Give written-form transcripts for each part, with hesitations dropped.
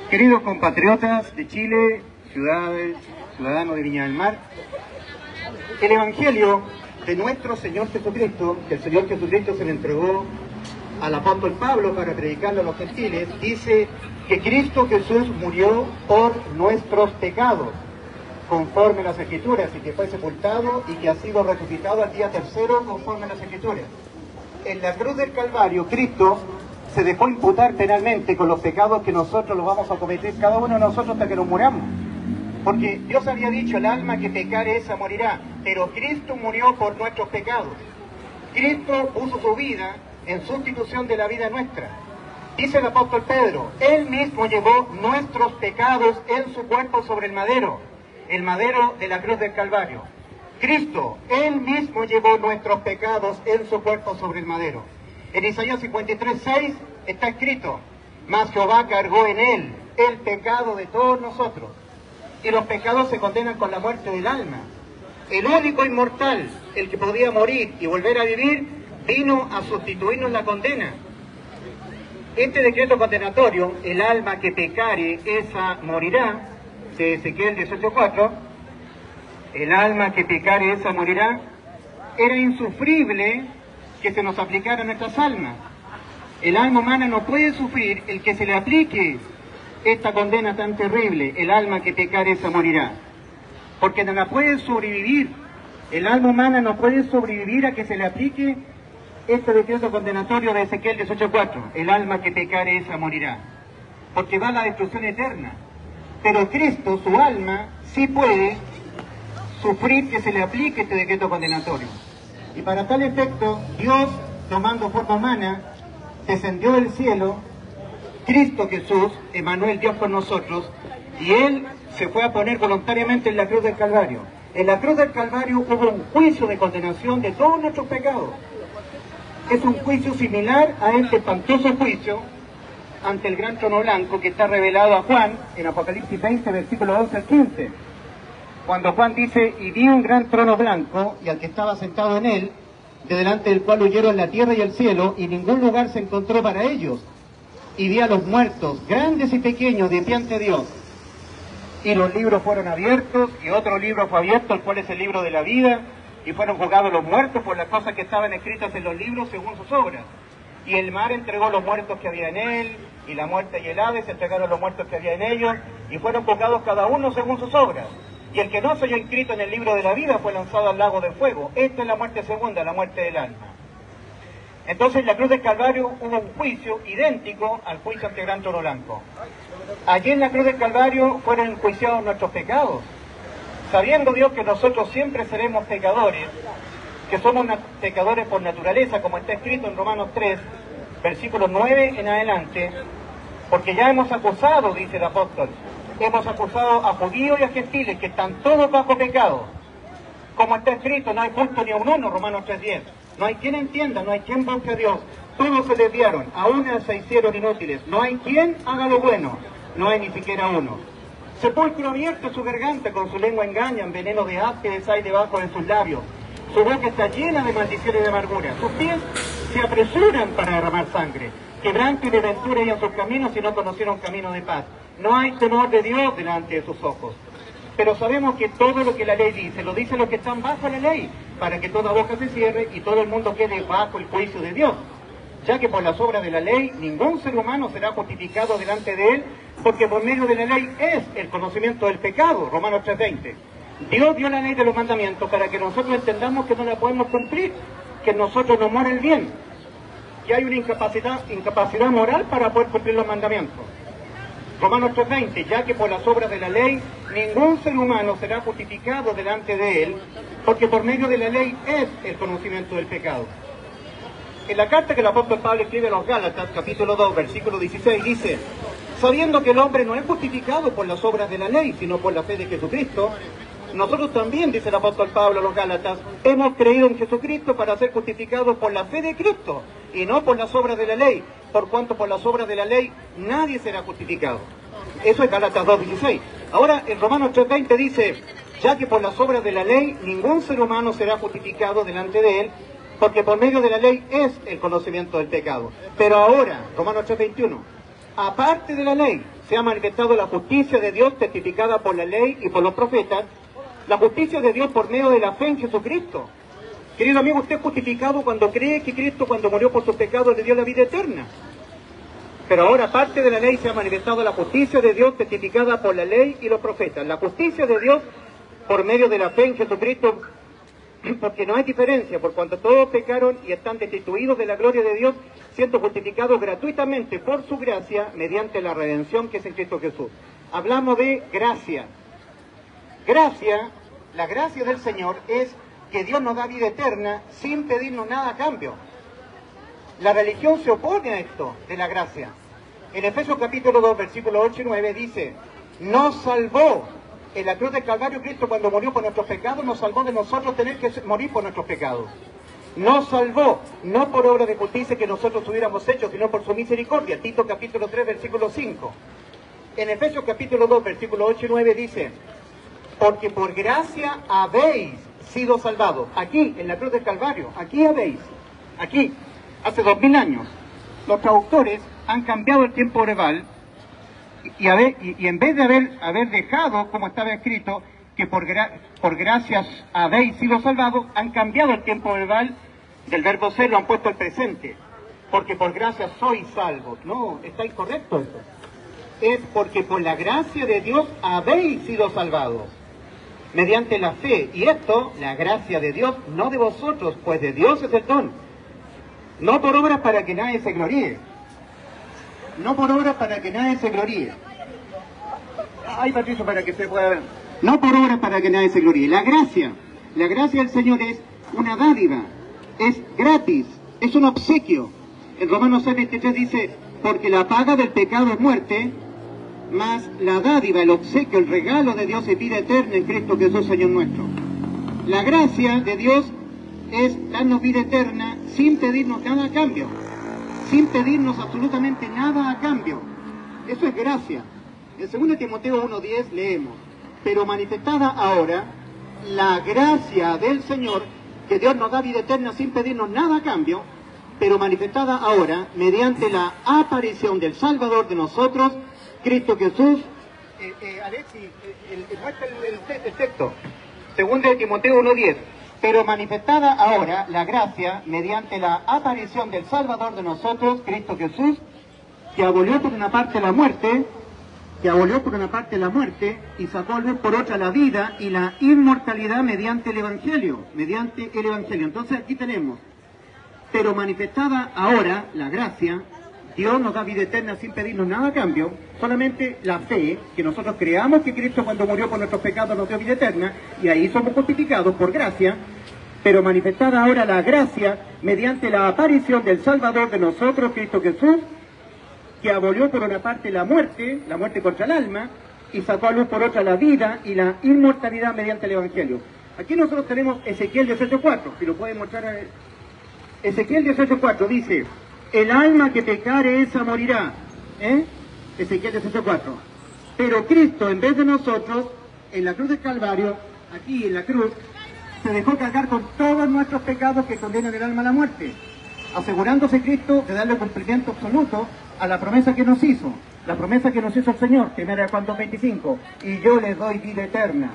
Queridos compatriotas de Chile, ciudadanos de Viña del Mar, el Evangelio de nuestro Señor Jesucristo, que el Señor Jesucristo se le entregó al apóstol Pablo para predicarlo a los gentiles, dice que Cristo Jesús murió por nuestros pecados, conforme a las Escrituras, y que fue sepultado y que ha sido resucitado al día tercero, conforme a las Escrituras. En la cruz del Calvario, Cristo se dejó imputar penalmente con los pecados que nosotros los vamos a cometer, cada uno de nosotros, hasta que nos muramos. Porque Dios había dicho, el alma que pecare esa morirá, pero Cristo murió por nuestros pecados. Cristo puso su vida en sustitución de la vida nuestra. Dice el apóstol Pedro, Él mismo llevó nuestros pecados en su cuerpo sobre el madero de la cruz del Calvario. Cristo, Él mismo llevó nuestros pecados en su cuerpo sobre el madero. En Isaías 53:6 está escrito, mas Jehová cargó en Él el pecado de todos nosotros. Y los pecados se condenan con la muerte del alma. El único inmortal, el que podía morir y volver a vivir, vino a sustituirnos la condena. Este decreto condenatorio, el alma que pecare, esa morirá, de Ezequiel 18:4, el alma que pecare, esa morirá, era insufrible que se nos aplicara a nuestras almas. El alma humana no puede sufrir el que se le aplique esta condena tan terrible, el alma que pecare, esa morirá, porque no la puede sobrevivir. El alma humana no puede sobrevivir a que se le aplique este decreto condenatorio de Ezequiel 18:4, el alma que pecare, esa morirá, porque va a la destrucción eterna. Pero Cristo, su alma, sí puede sufrir que se le aplique este decreto condenatorio. Y para tal efecto, Dios, tomando forma humana, descendió del cielo, Cristo Jesús, Emmanuel, Dios con nosotros, y Él se fue a poner voluntariamente en la cruz del Calvario. En la cruz del Calvario hubo un juicio de condenación de todos nuestros pecados. Es un juicio similar a este espantoso juicio ante el gran trono blanco que está revelado a Juan en Apocalipsis 20, versículos 11 al 15. Cuando Juan dice, y vi un gran trono blanco, y al que estaba sentado en él, de delante del cual huyeron la tierra y el cielo, y ningún lugar se encontró para ellos. Y vi a los muertos, grandes y pequeños, de pie ante Dios. Y los libros fueron abiertos, y otro libro fue abierto, el cual es el libro de la vida, y fueron juzgados los muertos por las cosas que estaban escritas en los libros según sus obras. Y el mar entregó los muertos que había en él, y la muerte y el Hades entregaron los muertos que había en ellos, y fueron juzgados cada uno según sus obras. Y el que no se halló inscrito en el libro de la vida fue lanzado al lago de fuego. Esta es la muerte segunda, la muerte del alma. Entonces en la cruz del Calvario hubo un juicio idéntico al juicio ante el gran trono blanco. Allí en la cruz del Calvario fueron enjuiciados nuestros pecados. Sabiendo Dios que nosotros siempre seremos pecadores, que somos pecadores por naturaleza, como está escrito en Romanos 3, versículos 9 en adelante, porque ya hemos acusado, dice el apóstol, hemos acusado a judíos y a gentiles que están todos bajo pecado. Como está escrito, no hay justo ni a un uno, Romanos 3:10. No hay quien entienda, no hay quien busque a Dios. Todos se desviaron, aún se hicieron inútiles. No hay quien haga lo bueno, no hay ni siquiera uno. Sepulcro abierto su garganta, con su lengua engañan, veneno de áspides hay debajo de sus labios. Su boca está llena de maldición y de amargura. Sus pies se apresuran para derramar sangre. Quebranto y desventura y en sus caminos y no conocieron camino de paz. No hay temor de Dios delante de sus ojos. Pero sabemos que todo lo que la ley dice, lo dicen los que están bajo la ley, para que toda boca se cierre y todo el mundo quede bajo el juicio de Dios. Ya que por las obras de la ley, ningún ser humano será justificado delante de él, porque por medio de la ley es el conocimiento del pecado, Romanos 3:20. Dios dio la ley de los mandamientos para que nosotros entendamos que no la podemos cumplir, que en nosotros nos muere el bien, que hay una incapacidad moral para poder cumplir los mandamientos. Romanos 3:20, ya que por las obras de la ley ningún ser humano será justificado delante de él, porque por medio de la ley es el conocimiento del pecado. En la carta que el apóstol Pablo escribe a los Gálatas, capítulo 2, versículo 16, dice, sabiendo que el hombre no es justificado por las obras de la ley, sino por la fe de Jesucristo, nosotros también, dice el apóstol Pablo a los Gálatas, hemos creído en Jesucristo para ser justificados por la fe de Cristo y no por las obras de la ley, por cuanto por las obras de la ley nadie será justificado. Eso es Gálatas 2:16. Ahora en Romanos 3:20 dice, ya que por las obras de la ley ningún ser humano será justificado delante de él, porque por medio de la ley es el conocimiento del pecado. Pero ahora, Romanos 3:21, aparte de la ley, se ha manifestado la justicia de Dios testificada por la ley y por los profetas, la justicia de Dios por medio de la fe en Jesucristo. Querido amigo, usted es justificado cuando cree que Cristo, cuando murió por sus pecados, le dio la vida eterna. Pero ahora, aparte de la ley, se ha manifestado la justicia de Dios testificada por la ley y los profetas. La justicia de Dios por medio de la fe en Jesucristo, porque no hay diferencia, por cuanto todos pecaron y están destituidos de la gloria de Dios, siendo justificados gratuitamente por su gracia, mediante la redención que es en Cristo Jesús. Hablamos de gracia. Gracia, la gracia del Señor es que Dios nos da vida eterna sin pedirnos nada a cambio. La religión se opone a esto, de la gracia. En Efesios capítulo 2, versículos 8 y 9 dice, nos salvó. En la cruz del Calvario, Cristo cuando murió por nuestros pecados, nos salvó de nosotros tener que morir por nuestros pecados. Nos salvó, no por obra de justicia que nosotros hubiéramos hecho, sino por su misericordia. Tito capítulo 3, versículo 5. En Efesios capítulo 2, versículos 8 y 9 dice, porque por gracia habéis sido salvados. Aquí, en la cruz del Calvario, aquí habéis, aquí, hace 2000 años. Los traductores han cambiado el tiempo verbal y en vez de haber dejado, como estaba escrito, que por gracias habéis sido salvados, han cambiado el tiempo verbal del verbo ser, lo han puesto al presente. Porque por gracia sois salvos. No, está incorrecto esto. Es porque por la gracia de Dios habéis sido salvados, mediante la fe. Y esto, la gracia de Dios, no de vosotros, pues de Dios es el don. No por obras para que nadie se gloríe. No por obras para que nadie se gloríe. Ay, Patricio, para que se pueda ver. No por obras para que nadie se gloríe. La gracia del Señor es una dádiva, es gratis, es un obsequio. En Romanos 6:23 dice, porque la paga del pecado es muerte, mas la dádiva, el obsequio, el regalo de Dios es vida eterna en Cristo Jesús, Señor nuestro. La gracia de Dios es darnos vida eterna sin pedirnos nada a cambio. Sin pedirnos absolutamente nada a cambio. Eso es gracia. En 2 Timoteo 1:10 leemos, pero manifestada ahora la gracia del Señor, que Dios nos da vida eterna sin pedirnos nada a cambio, pero manifestada ahora mediante la aparición del Salvador de nosotros, Cristo Jesús. Alexis, muestra el texto. 2 Timoteo 1:10. Pero manifestada ahora la gracia mediante la aparición del Salvador de nosotros, Cristo Jesús, que abolió por una parte la muerte, y sacó a luz por otra la vida y la inmortalidad mediante el Evangelio. Entonces aquí tenemos, pero manifestada ahora la gracia, Dios nos da vida eterna sin pedirnos nada a cambio, solamente la fe, que nosotros creamos que Cristo cuando murió por nuestros pecados nos dio vida eterna, y ahí somos justificados por gracia, pero manifestada ahora la gracia mediante la aparición del Salvador de nosotros, Cristo Jesús, que abolió por una parte la muerte contra el alma, y sacó a luz por otra la vida y la inmortalidad mediante el Evangelio. Aquí nosotros tenemos Ezequiel 18:4, si lo pueden mostrar. Ezequiel 18:4 dice, el alma que pecare esa morirá. Ezequiel 18:4. Pero Cristo, en vez de nosotros, en la cruz del Calvario, aquí en la cruz, se dejó cargar con todos nuestros pecados que condenan el alma a la muerte, asegurándose Cristo de darle cumplimiento absoluto a la promesa que nos hizo, la promesa que nos hizo el Señor, 1 Juan 2:25, y yo les doy vida eterna.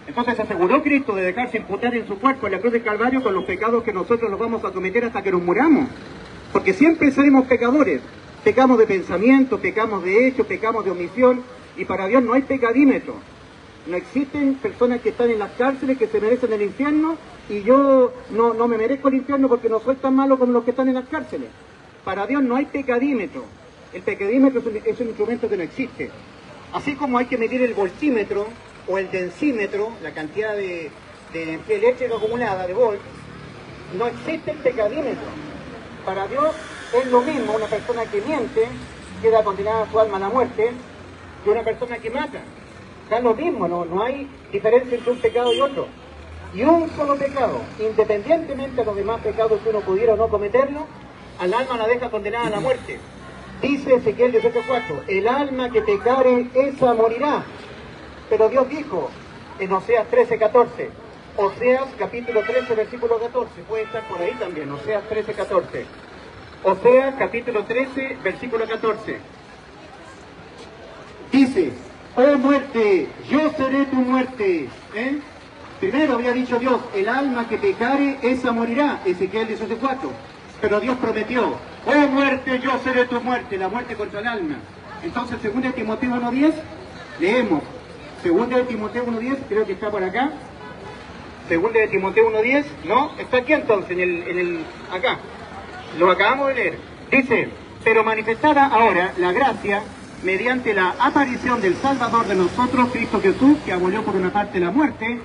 Entonces se aseguró Cristo de dejarse imputar en su cuerpo en la cruz del Calvario con los pecados que nosotros los vamos a cometer hasta que nos muramos, porque siempre seremos pecadores. Pecamos de pensamiento, pecamos de hecho, pecamos de omisión, y para Dios no hay pecadímetro. No existen personas que están en las cárceles que se merecen el infierno, y yo no me merezco el infierno porque no soy tan malo como los que están en las cárceles. Para Dios no hay pecadímetro. El pecadímetro es un instrumento que no existe. Así como hay que medir el voltímetro o el densímetro, la cantidad de energía eléctrica acumulada, de volt, no existe el pecadímetro. Para Dios es lo mismo una persona que miente, queda condenada a su alma a la muerte, que una persona que mata. Da lo mismo, no hay diferencia entre un pecado y otro. Y un solo pecado, independientemente de los demás pecados que uno pudiera o no cometerlo, al alma la deja condenada a la muerte. Dice Ezequiel 18:4, el alma que pecare, esa morirá. Pero Dios dijo en Oseas 13:14, Oseas capítulo 13, versículo 14, puede estar por ahí también, Oseas 13:14. Oseas capítulo 13, versículo 14. Dice, oh muerte, yo seré tu muerte. Primero había dicho Dios, el alma que pecare, esa morirá. Ezequiel 18:4. Pero Dios prometió, oh muerte, yo seré tu muerte, la muerte contra el alma. Entonces, 2 Timoteo 1:10, leemos. 2 Timoteo 1:10, creo que está por acá. 2 Timoteo 1:10, no, está aquí entonces, acá. Lo acabamos de leer. Dice, pero manifestada ahora la gracia mediante la aparición del Salvador de nosotros, Cristo Jesús, que abolió por una parte la muerte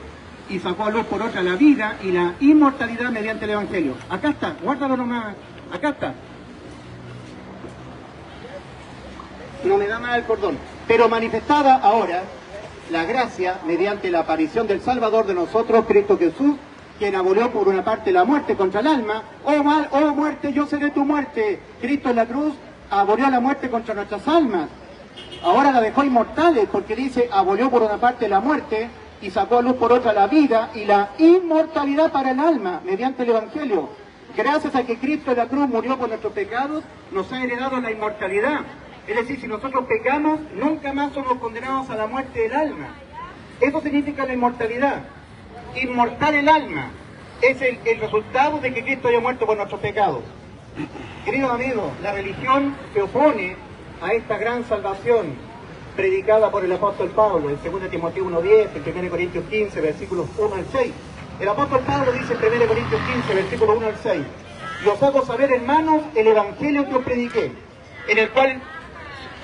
y sacó a luz por otra la vida y la inmortalidad mediante el Evangelio. Acá está, guárdalo nomás, acá está. No me da nada el cordón. Pero manifestada ahora la gracia mediante la aparición del Salvador de nosotros, Cristo Jesús, quien abolió por una parte la muerte contra el alma. Oh muerte, yo seré tu muerte. Cristo en la cruz abolió la muerte contra nuestras almas. Ahora la dejó inmortales porque dice, abolió por una parte la muerte y sacó a luz por otra la vida y la inmortalidad para el alma mediante el Evangelio. Gracias a que Cristo en la cruz murió por nuestros pecados, nos ha heredado la inmortalidad. Es decir, si nosotros pecamos, nunca más somos condenados a la muerte del alma. Eso significa la inmortalidad. Inmortal el alma. Es el resultado de que Cristo haya muerto por nuestros pecados. Queridos amigos, la religión se opone a esta gran salvación predicada por el apóstol Pablo en 2 Timoteo 1:10, en 1 Corintios 15, versículos 1 al 6. El apóstol Pablo dice en 1 Corintios 15, versículos 1 al 6, y os hago saber, hermanos, el evangelio que os prediqué, en el cual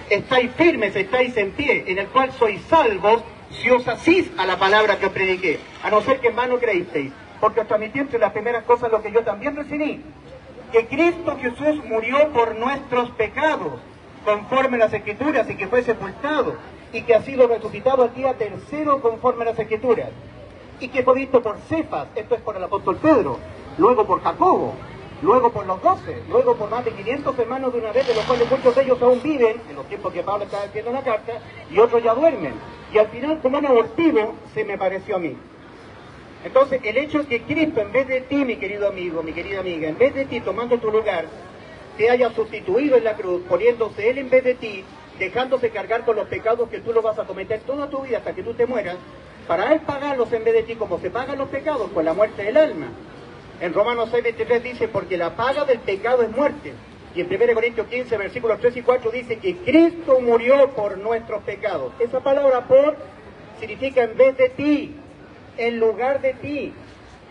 estáis firmes, estáis en pie, en el cual sois salvos, si os asís a la palabra que os prediqué, a no ser que en vano creísteis, porque os transmití entre las primeras cosas lo que yo también recibí, que Cristo Jesús murió por nuestros pecados, conforme a las Escrituras, y que fue sepultado, y que ha sido resucitado al día tercero conforme a las Escrituras, y que fue visto por Cefas, esto es por el apóstol Pedro, luego por Jacobo, luego por los 12, luego por más de 500 hermanos de una vez, de los cuales muchos de ellos aún viven, en los tiempos que Pablo estaba escribiendo la carta, y otros ya duermen. Y al final, como un abortivo, se me pareció a mí. Entonces, el hecho de que Cristo, en vez de ti, mi querido amigo, mi querida amiga, en vez de ti tomando tu lugar, te haya sustituido en la cruz, poniéndose Él en vez de ti, dejándose cargar con los pecados que tú lo vas a cometer toda tu vida hasta que tú te mueras, para Él pagarlos en vez de ti, como se pagan los pecados, con la muerte del alma. En Romanos 6:23 dice, porque la paga del pecado es muerte. Y en 1 Corintios 15, versículos 3 y 4 dice que Cristo murió por nuestros pecados. Esa palabra por significa en vez de ti, en lugar de ti.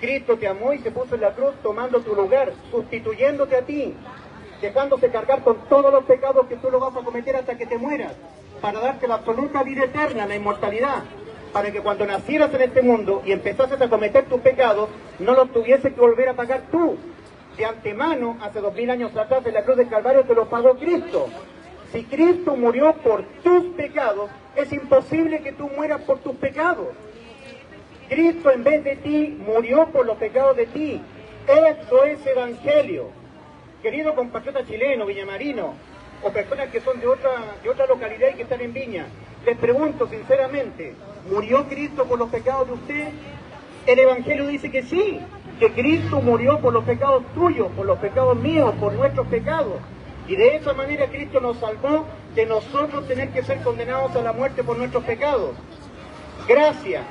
Cristo te amó y se puso en la cruz tomando tu lugar, sustituyéndote a ti, dejándose cargar con todos los pecados que tú lo vas a cometer hasta que te mueras, para darte la absoluta vida eterna, la inmortalidad, para que cuando nacieras en este mundo y empezases a cometer tus pecados, no los tuvieses que volver a pagar tú. De antemano, hace 2000 años atrás, en la cruz del Calvario te lo pagó Cristo. Si Cristo murió por tus pecados, es imposible que tú mueras por tus pecados. Cristo en vez de ti murió por los pecados de ti. Esto es evangelio. Querido compatriota chileno, villamarino, o personas que son de otra localidad y que están en Viña, les pregunto sinceramente, ¿murió Cristo por los pecados de usted? El evangelio dice que sí, que Cristo murió por los pecados tuyos, por los pecados míos, por nuestros pecados. Y de esa manera Cristo nos salvó de nosotros tener que ser condenados a la muerte por nuestros pecados. Gracia.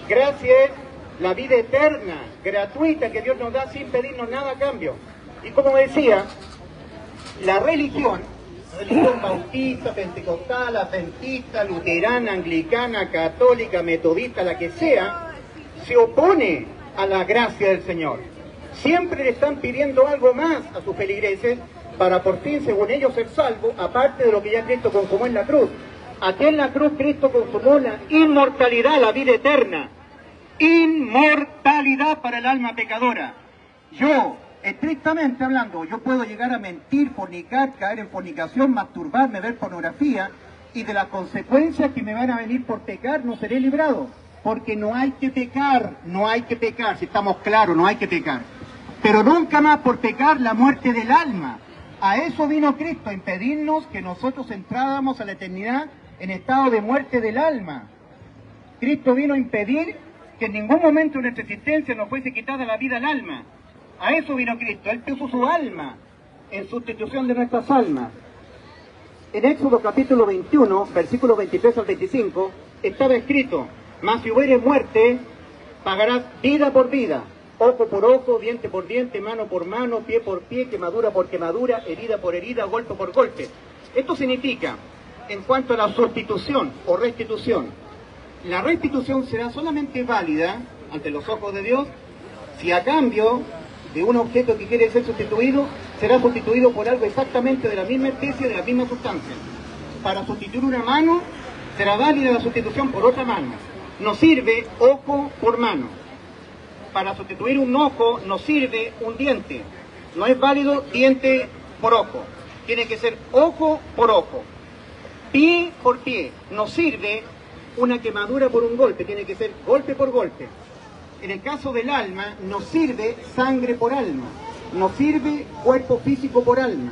Gracia es la vida eterna, gratuita, que Dios nos da sin pedirnos nada a cambio. Y como decía, la religión bautista, pentecostal, adventista, luterana, anglicana, católica, metodista, la que sea, se opone a la gracia del Señor. Siempre le están pidiendo algo más a sus feligreses para por fin, según ellos, ser salvos, aparte de lo que ya Cristo consumó en la cruz. Aquí en la cruz Cristo consumó la inmortalidad, la vida eterna. Inmortalidad para el alma pecadora. Yo, estrictamente hablando, yo puedo llegar a mentir, fornicar, caer en fornicación, masturbarme, ver pornografía, y de las consecuencias que me van a venir por pecar no seré librado. Porque no hay que pecar, si estamos claros, no hay que pecar. Pero nunca más por pecar la muerte del alma. A eso vino Cristo, a impedirnos que nosotros entráramos a la eternidad en estado de muerte del alma. Cristo vino a impedir que en ningún momento de nuestra existencia nos fuese quitada la vida al alma. A eso vino Cristo, Él puso su alma en sustitución de nuestras almas. En Éxodo capítulo 21, versículos 23 al 25, estaba escrito: mas si hubiere muerte, pagarás vida por vida, ojo por ojo, diente por diente, mano por mano, pie por pie, quemadura por quemadura, herida por herida, golpe por golpe. Esto significa, en cuanto a la sustitución o restitución, la restitución será solamente válida ante los ojos de Dios si a cambio de un objeto que quiere ser sustituido, será sustituido por algo exactamente de la misma especie, de la misma sustancia. Para sustituir una mano, será válida la sustitución por otra mano. Nos sirve ojo por mano. Para sustituir un ojo, nos sirve un diente. No es válido diente por ojo. Tiene que ser ojo por ojo. Pie por pie. Nos sirve una quemadura por un golpe. Tiene que ser golpe por golpe. En el caso del alma, nos sirve sangre por alma, nos sirve cuerpo físico por alma.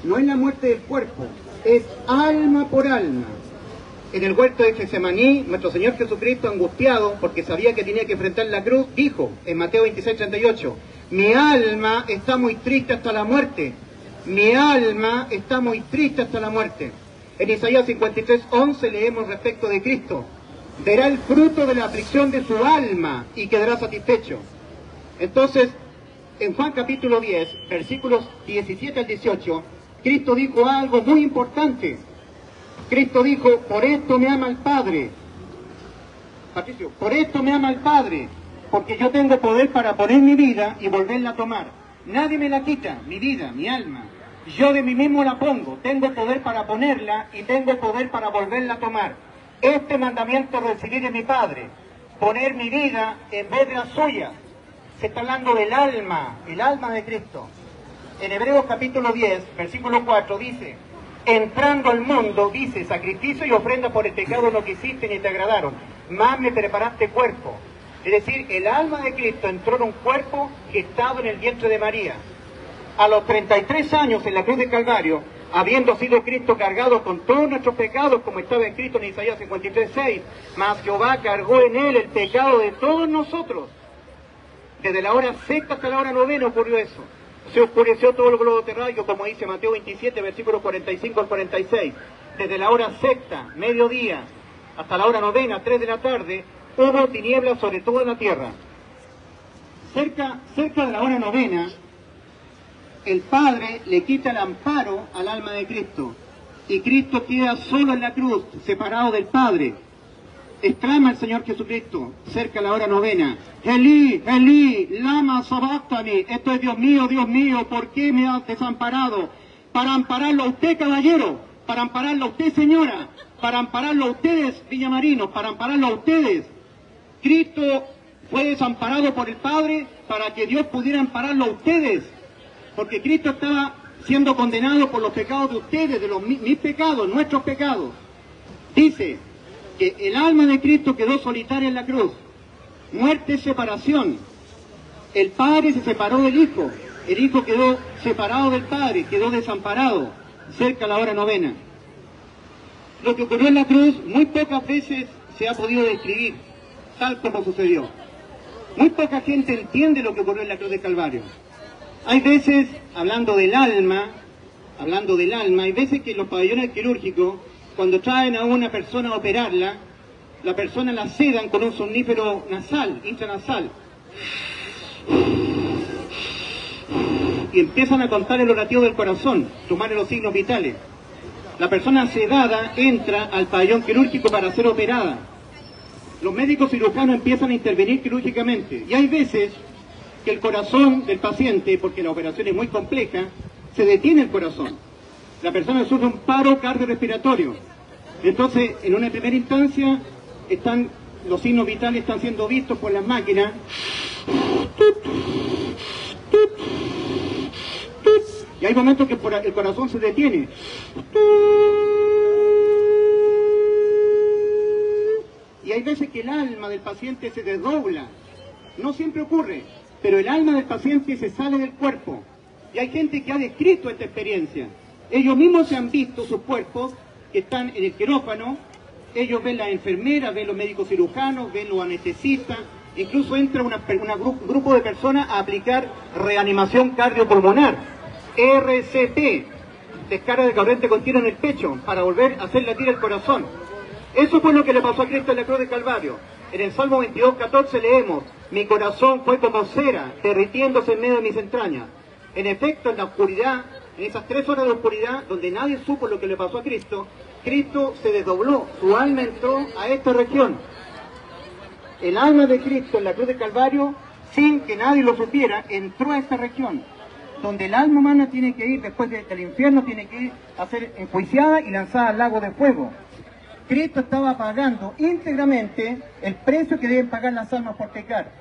No es la muerte del cuerpo, es alma por alma. En el huerto de Getsemaní, nuestro Señor Jesucristo, angustiado porque sabía que tenía que enfrentar la cruz, dijo en Mateo 26:38, mi alma está muy triste hasta la muerte, mi alma está muy triste hasta la muerte. En Isaías 53:11 leemos respecto de Cristo: verá el fruto de la aflicción de su alma y quedará satisfecho. Entonces, en Juan capítulo 10, versículos 17 al 18, Cristo dijo algo muy importante. Cristo dijo: por esto me ama el Padre. Patricio, por esto me ama el Padre, porque yo tengo poder para poner mi vida y volverla a tomar. Nadie me la quita, mi vida, mi alma. Yo de mí mismo la pongo, tengo poder para ponerla y tengo poder para volverla a tomar. Este mandamiento recibí de mi Padre, poner mi vida en vez de la suya. Se está hablando del alma, el alma de Cristo. En Hebreos capítulo 10, versículo 4 dice: entrando al mundo, dice, sacrificio y ofrenda por el pecado no quisiste ni te agradaron, más me preparaste cuerpo. Es decir, el alma de Cristo entró en un cuerpo gestado en el vientre de María. A los 33 años en la cruz de Calvario, habiendo sido Cristo cargado con todos nuestros pecados, como estaba escrito en Isaías 53:6, mas Jehová cargó en él el pecado de todos nosotros. Desde la hora sexta hasta la hora novena ocurrió eso. Se oscureció todo el globo terráqueo, como dice Mateo 27, versículos 45 al 46. Desde la hora sexta, mediodía, hasta la hora novena, 3 de la tarde, hubo tinieblas sobre toda la tierra. Cerca de la hora novena, el Padre le quita el amparo al alma de Cristo y Cristo queda solo en la cruz, separado del Padre. Exclama el Señor Jesucristo, cerca de la hora novena: Elí, Elí, lama sabactani. Esto es: Dios mío, ¿por qué me has desamparado? Para ampararlo a usted, caballero, para ampararlo a usted, señora, para ampararlo a ustedes, villamarinos, para ampararlo a ustedes. Cristo fue desamparado por el Padre para que Dios pudiera ampararlo a ustedes. Porque Cristo estaba siendo condenado por los pecados de ustedes, de mis pecados, nuestros pecados. Dice que el alma de Cristo quedó solitaria en la cruz. Muerte, separación. El Padre se separó del Hijo. El Hijo quedó separado del Padre, quedó desamparado, cerca a la hora novena. Lo que ocurrió en la cruz muy pocas veces se ha podido describir, tal como sucedió. Muy poca gente entiende lo que ocurrió en la cruz de Calvario. Hay veces, hablando del alma, hay veces que en los pabellones quirúrgicos, cuando traen a una persona a operarla, la persona la sedan con un somnífero nasal, intranasal, y empiezan a contar el latido del corazón, tomarle los signos vitales. La persona sedada entra al pabellón quirúrgico para ser operada. Los médicos cirujanos empiezan a intervenir quirúrgicamente, y hay veces que el corazón del paciente, porque la operación es muy compleja, se detiene el corazón. La persona sufre un paro cardiorrespiratorio. Entonces, en una primera instancia, los signos vitales están siendo vistos por las máquinas. Y hay momentos que el corazón se detiene. Y hay veces que el alma del paciente se desdobla. No siempre ocurre, pero el alma del paciente se sale del cuerpo. Y hay gente que ha descrito esta experiencia. Ellos mismos se han visto sus cuerpos que están en el quirófano. Ellos ven las enfermeras, ven los médicos cirujanos, ven los anestesistas. Incluso entra un grupo de personas a aplicar reanimación cardiopulmonar, RCP, descarga de corriente continua en el pecho para volver a hacer latir el corazón. Eso fue lo que le pasó a Cristo en la cruz del Calvario. En el Salmo 22:14 leemos: mi corazón fue como cera, derritiéndose en medio de mis entrañas. En efecto, en la oscuridad, en esas 3 horas de oscuridad, donde nadie supo lo que le pasó a Cristo, Cristo se desdobló, su alma entró a esta región. El alma de Cristo en la cruz del Calvario, sin que nadie lo supiera, entró a esta región, donde el alma humana tiene que ir, después del infierno, tiene que ir a ser enjuiciada y lanzada al lago de fuego. Cristo estaba pagando íntegramente el precio que deben pagar las almas por pecar.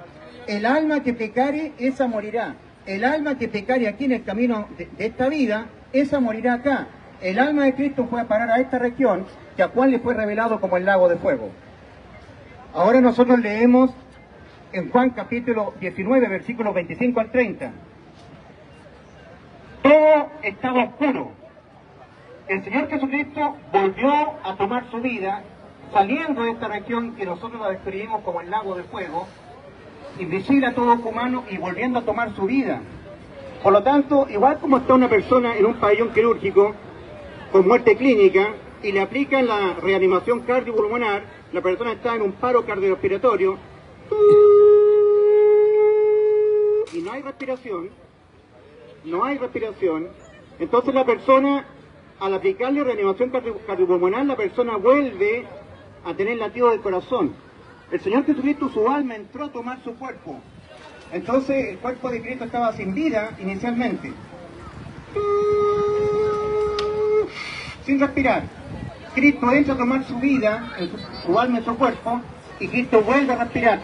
El alma que pecare, esa morirá. El alma que pecare aquí en el camino de esta vida, esa morirá acá. El alma de Cristo fue a parar a esta región, que a cual le fue revelado como el lago de fuego. Ahora nosotros leemos en Juan capítulo 19, versículos 25 al 30. Todo estaba oscuro. El Señor Jesucristo volvió a tomar su vida, saliendo de esta región que nosotros la describimos como el lago de fuego, invisible a todo humano, y volviendo a tomar su vida. Por lo tanto, igual como está una persona en un pabellón quirúrgico con muerte clínica y le aplican la reanimación cardiopulmonar, la persona está en un paro cardiorrespiratorio y no hay respiración, entonces la persona, al aplicarle reanimación cardiopulmonar, la persona vuelve a tener latido del corazón. El Señor Jesucristo, su alma entró a tomar su cuerpo. Entonces el cuerpo de Cristo estaba sin vida inicialmente, sin respirar. Cristo entra a tomar su vida, su alma en su cuerpo, y Cristo vuelve a respirar.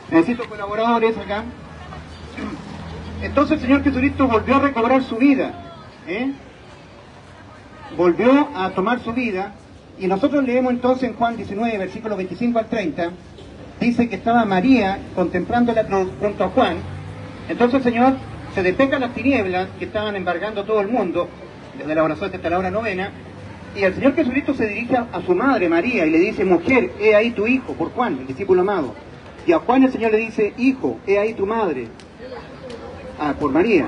Necesito colaboradores acá. Entonces el Señor Jesucristo volvió a recobrar su vida, volvió a tomar su vida. Y nosotros leemos entonces en Juan 19, versículos 25 al 30, dice que estaba María contemplando la cruz junto a Juan. Entonces el Señor se despeja las tinieblas que estaban embargando todo el mundo, desde la oración hasta la hora novena, y el Señor Jesucristo se dirige a su madre María y le dice: mujer, he ahí tu hijo, por Juan, el discípulo amado. Y a Juan el Señor le dice: hijo, he ahí tu madre, por María.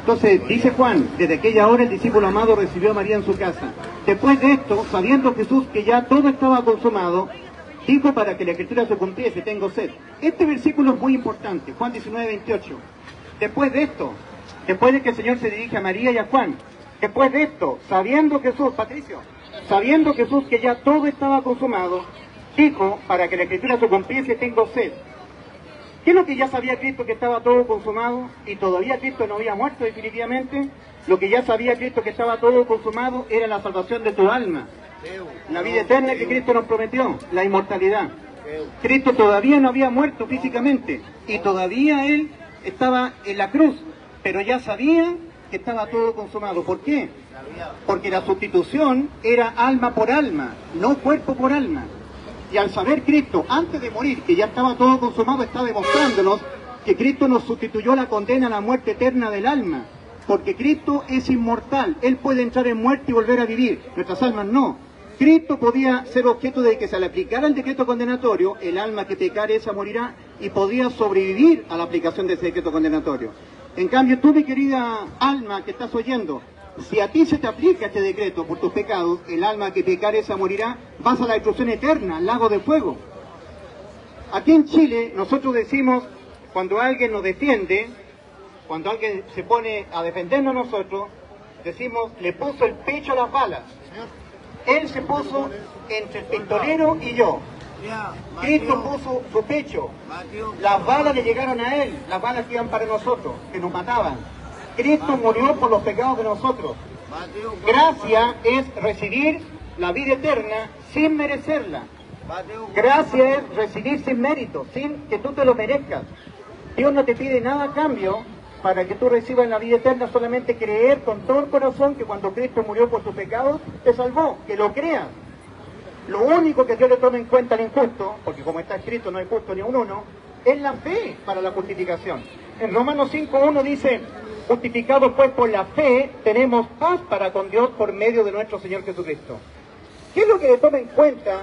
Entonces dice Juan: desde aquella hora el discípulo amado recibió a María en su casa. Después de esto, sabiendo Jesús que ya todo estaba consumado, dijo, para que la escritura se cumpliese: tengo sed. Este versículo es muy importante, Juan 19, 28. Después de esto, después de que el Señor se dirige a María y a Juan, después de esto, sabiendo Jesús, Patricio, sabiendo Jesús que ya todo estaba consumado, dijo, para que la escritura se cumpliese: tengo sed. ¿Qué es lo que ya sabía Cristo, que estaba todo consumado? Y todavía Cristo no había muerto definitivamente. Lo que ya sabía Cristo, que estaba todo consumado, era la salvación de tu alma, la vida eterna que Cristo nos prometió, la inmortalidad. Cristo todavía no había muerto físicamente y todavía Él estaba en la cruz, pero ya sabía que estaba todo consumado. ¿Por qué? Porque la sustitución era alma por alma, no cuerpo por alma. Y al saber Cristo, antes de morir, que ya estaba todo consumado, está demostrándonos que Cristo nos sustituyó la condena a la muerte eterna del alma. Porque Cristo es inmortal, Él puede entrar en muerte y volver a vivir, nuestras almas no. Cristo podía ser objeto de que se le aplicara el decreto condenatorio, el alma que pecare esa morirá, y podía sobrevivir a la aplicación de ese decreto condenatorio. En cambio, tú, mi querida alma que estás oyendo, si a ti se te aplica este decreto por tus pecados, el alma que pecare esa morirá, vas a la destrucción eterna, al lago de fuego. Aquí en Chile nosotros decimos, cuando alguien nos defiende, cuando alguien se pone a defendernos a nosotros, decimos: le puso el pecho a las balas. Él se puso entre el pistolero y yo. Cristo puso su pecho. Las balas le llegaron a Él, las balas que iban para nosotros, que nos mataban. Cristo murió por los pecados de nosotros. Gracia es recibir la vida eterna sin merecerla. Gracia es recibir sin mérito, sin que tú te lo merezcas. Dios no te pide nada a cambio para que tú recibas la vida eterna, solamente creer con todo el corazón que cuando Cristo murió por tus pecados, te salvó, que lo creas. Lo único que Dios le toma en cuenta al injusto, porque como está escrito no hay justo ni un uno, es la fe para la justificación. En Romanos 5:1 dice: justificados pues por la fe, tenemos paz para con Dios por medio de nuestro Señor Jesucristo. ¿Qué es lo que le toma en cuenta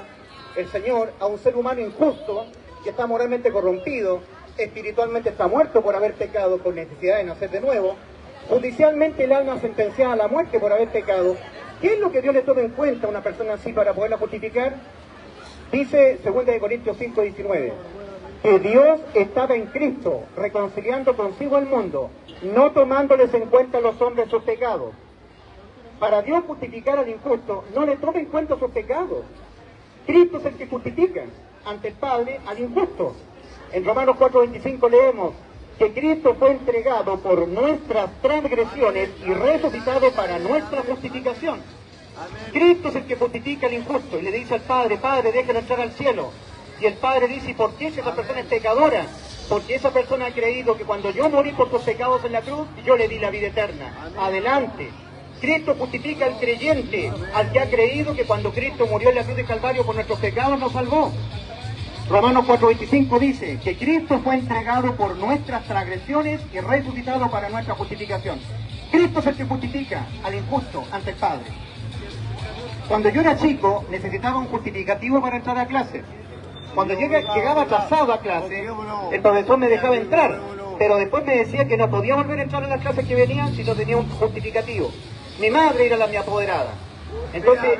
el Señor a un ser humano injusto, que está moralmente corrompido, espiritualmente está muerto por haber pecado con necesidad de nacer de nuevo, judicialmente el alma sentenciada a la muerte por haber pecado. ¿Qué es lo que Dios le toma en cuenta a una persona así para poderla justificar? Dice 2 Corintios 5:19, que Dios estaba en Cristo, reconciliando consigo al mundo, no tomándoles en cuenta a los hombres sus pecados. Para Dios justificar al injusto, no le toma en cuenta sus pecados. Cristo es el que justifica ante el Padre al injusto. En Romanos 4:25 leemos que Cristo fue entregado por nuestras transgresiones y resucitado para nuestra justificación. Cristo es el que justifica al injusto y le dice al Padre, Padre, déjalo entrar al cielo. Y el Padre dice, ¿y por qué si esa persona es pecadora? Porque esa persona ha creído que cuando yo morí por sus pecados en la cruz, yo le di la vida eterna. Adelante. Cristo justifica al creyente, al que ha creído que cuando Cristo murió en la cruz de Calvario por nuestros pecados nos salvó. Romanos 4:25 dice que Cristo fue entregado por nuestras transgresiones y resucitado para nuestra justificación. Cristo es el que justifica al injusto ante el Padre. Cuando yo era chico, necesitaba un justificativo para entrar a clase. Cuando llegaba atrasado a clase, el profesor me dejaba entrar, pero después me decía que no podía volver a entrar a las clases que venían si no tenía un justificativo. Mi madre era mi apoderada. Entonces,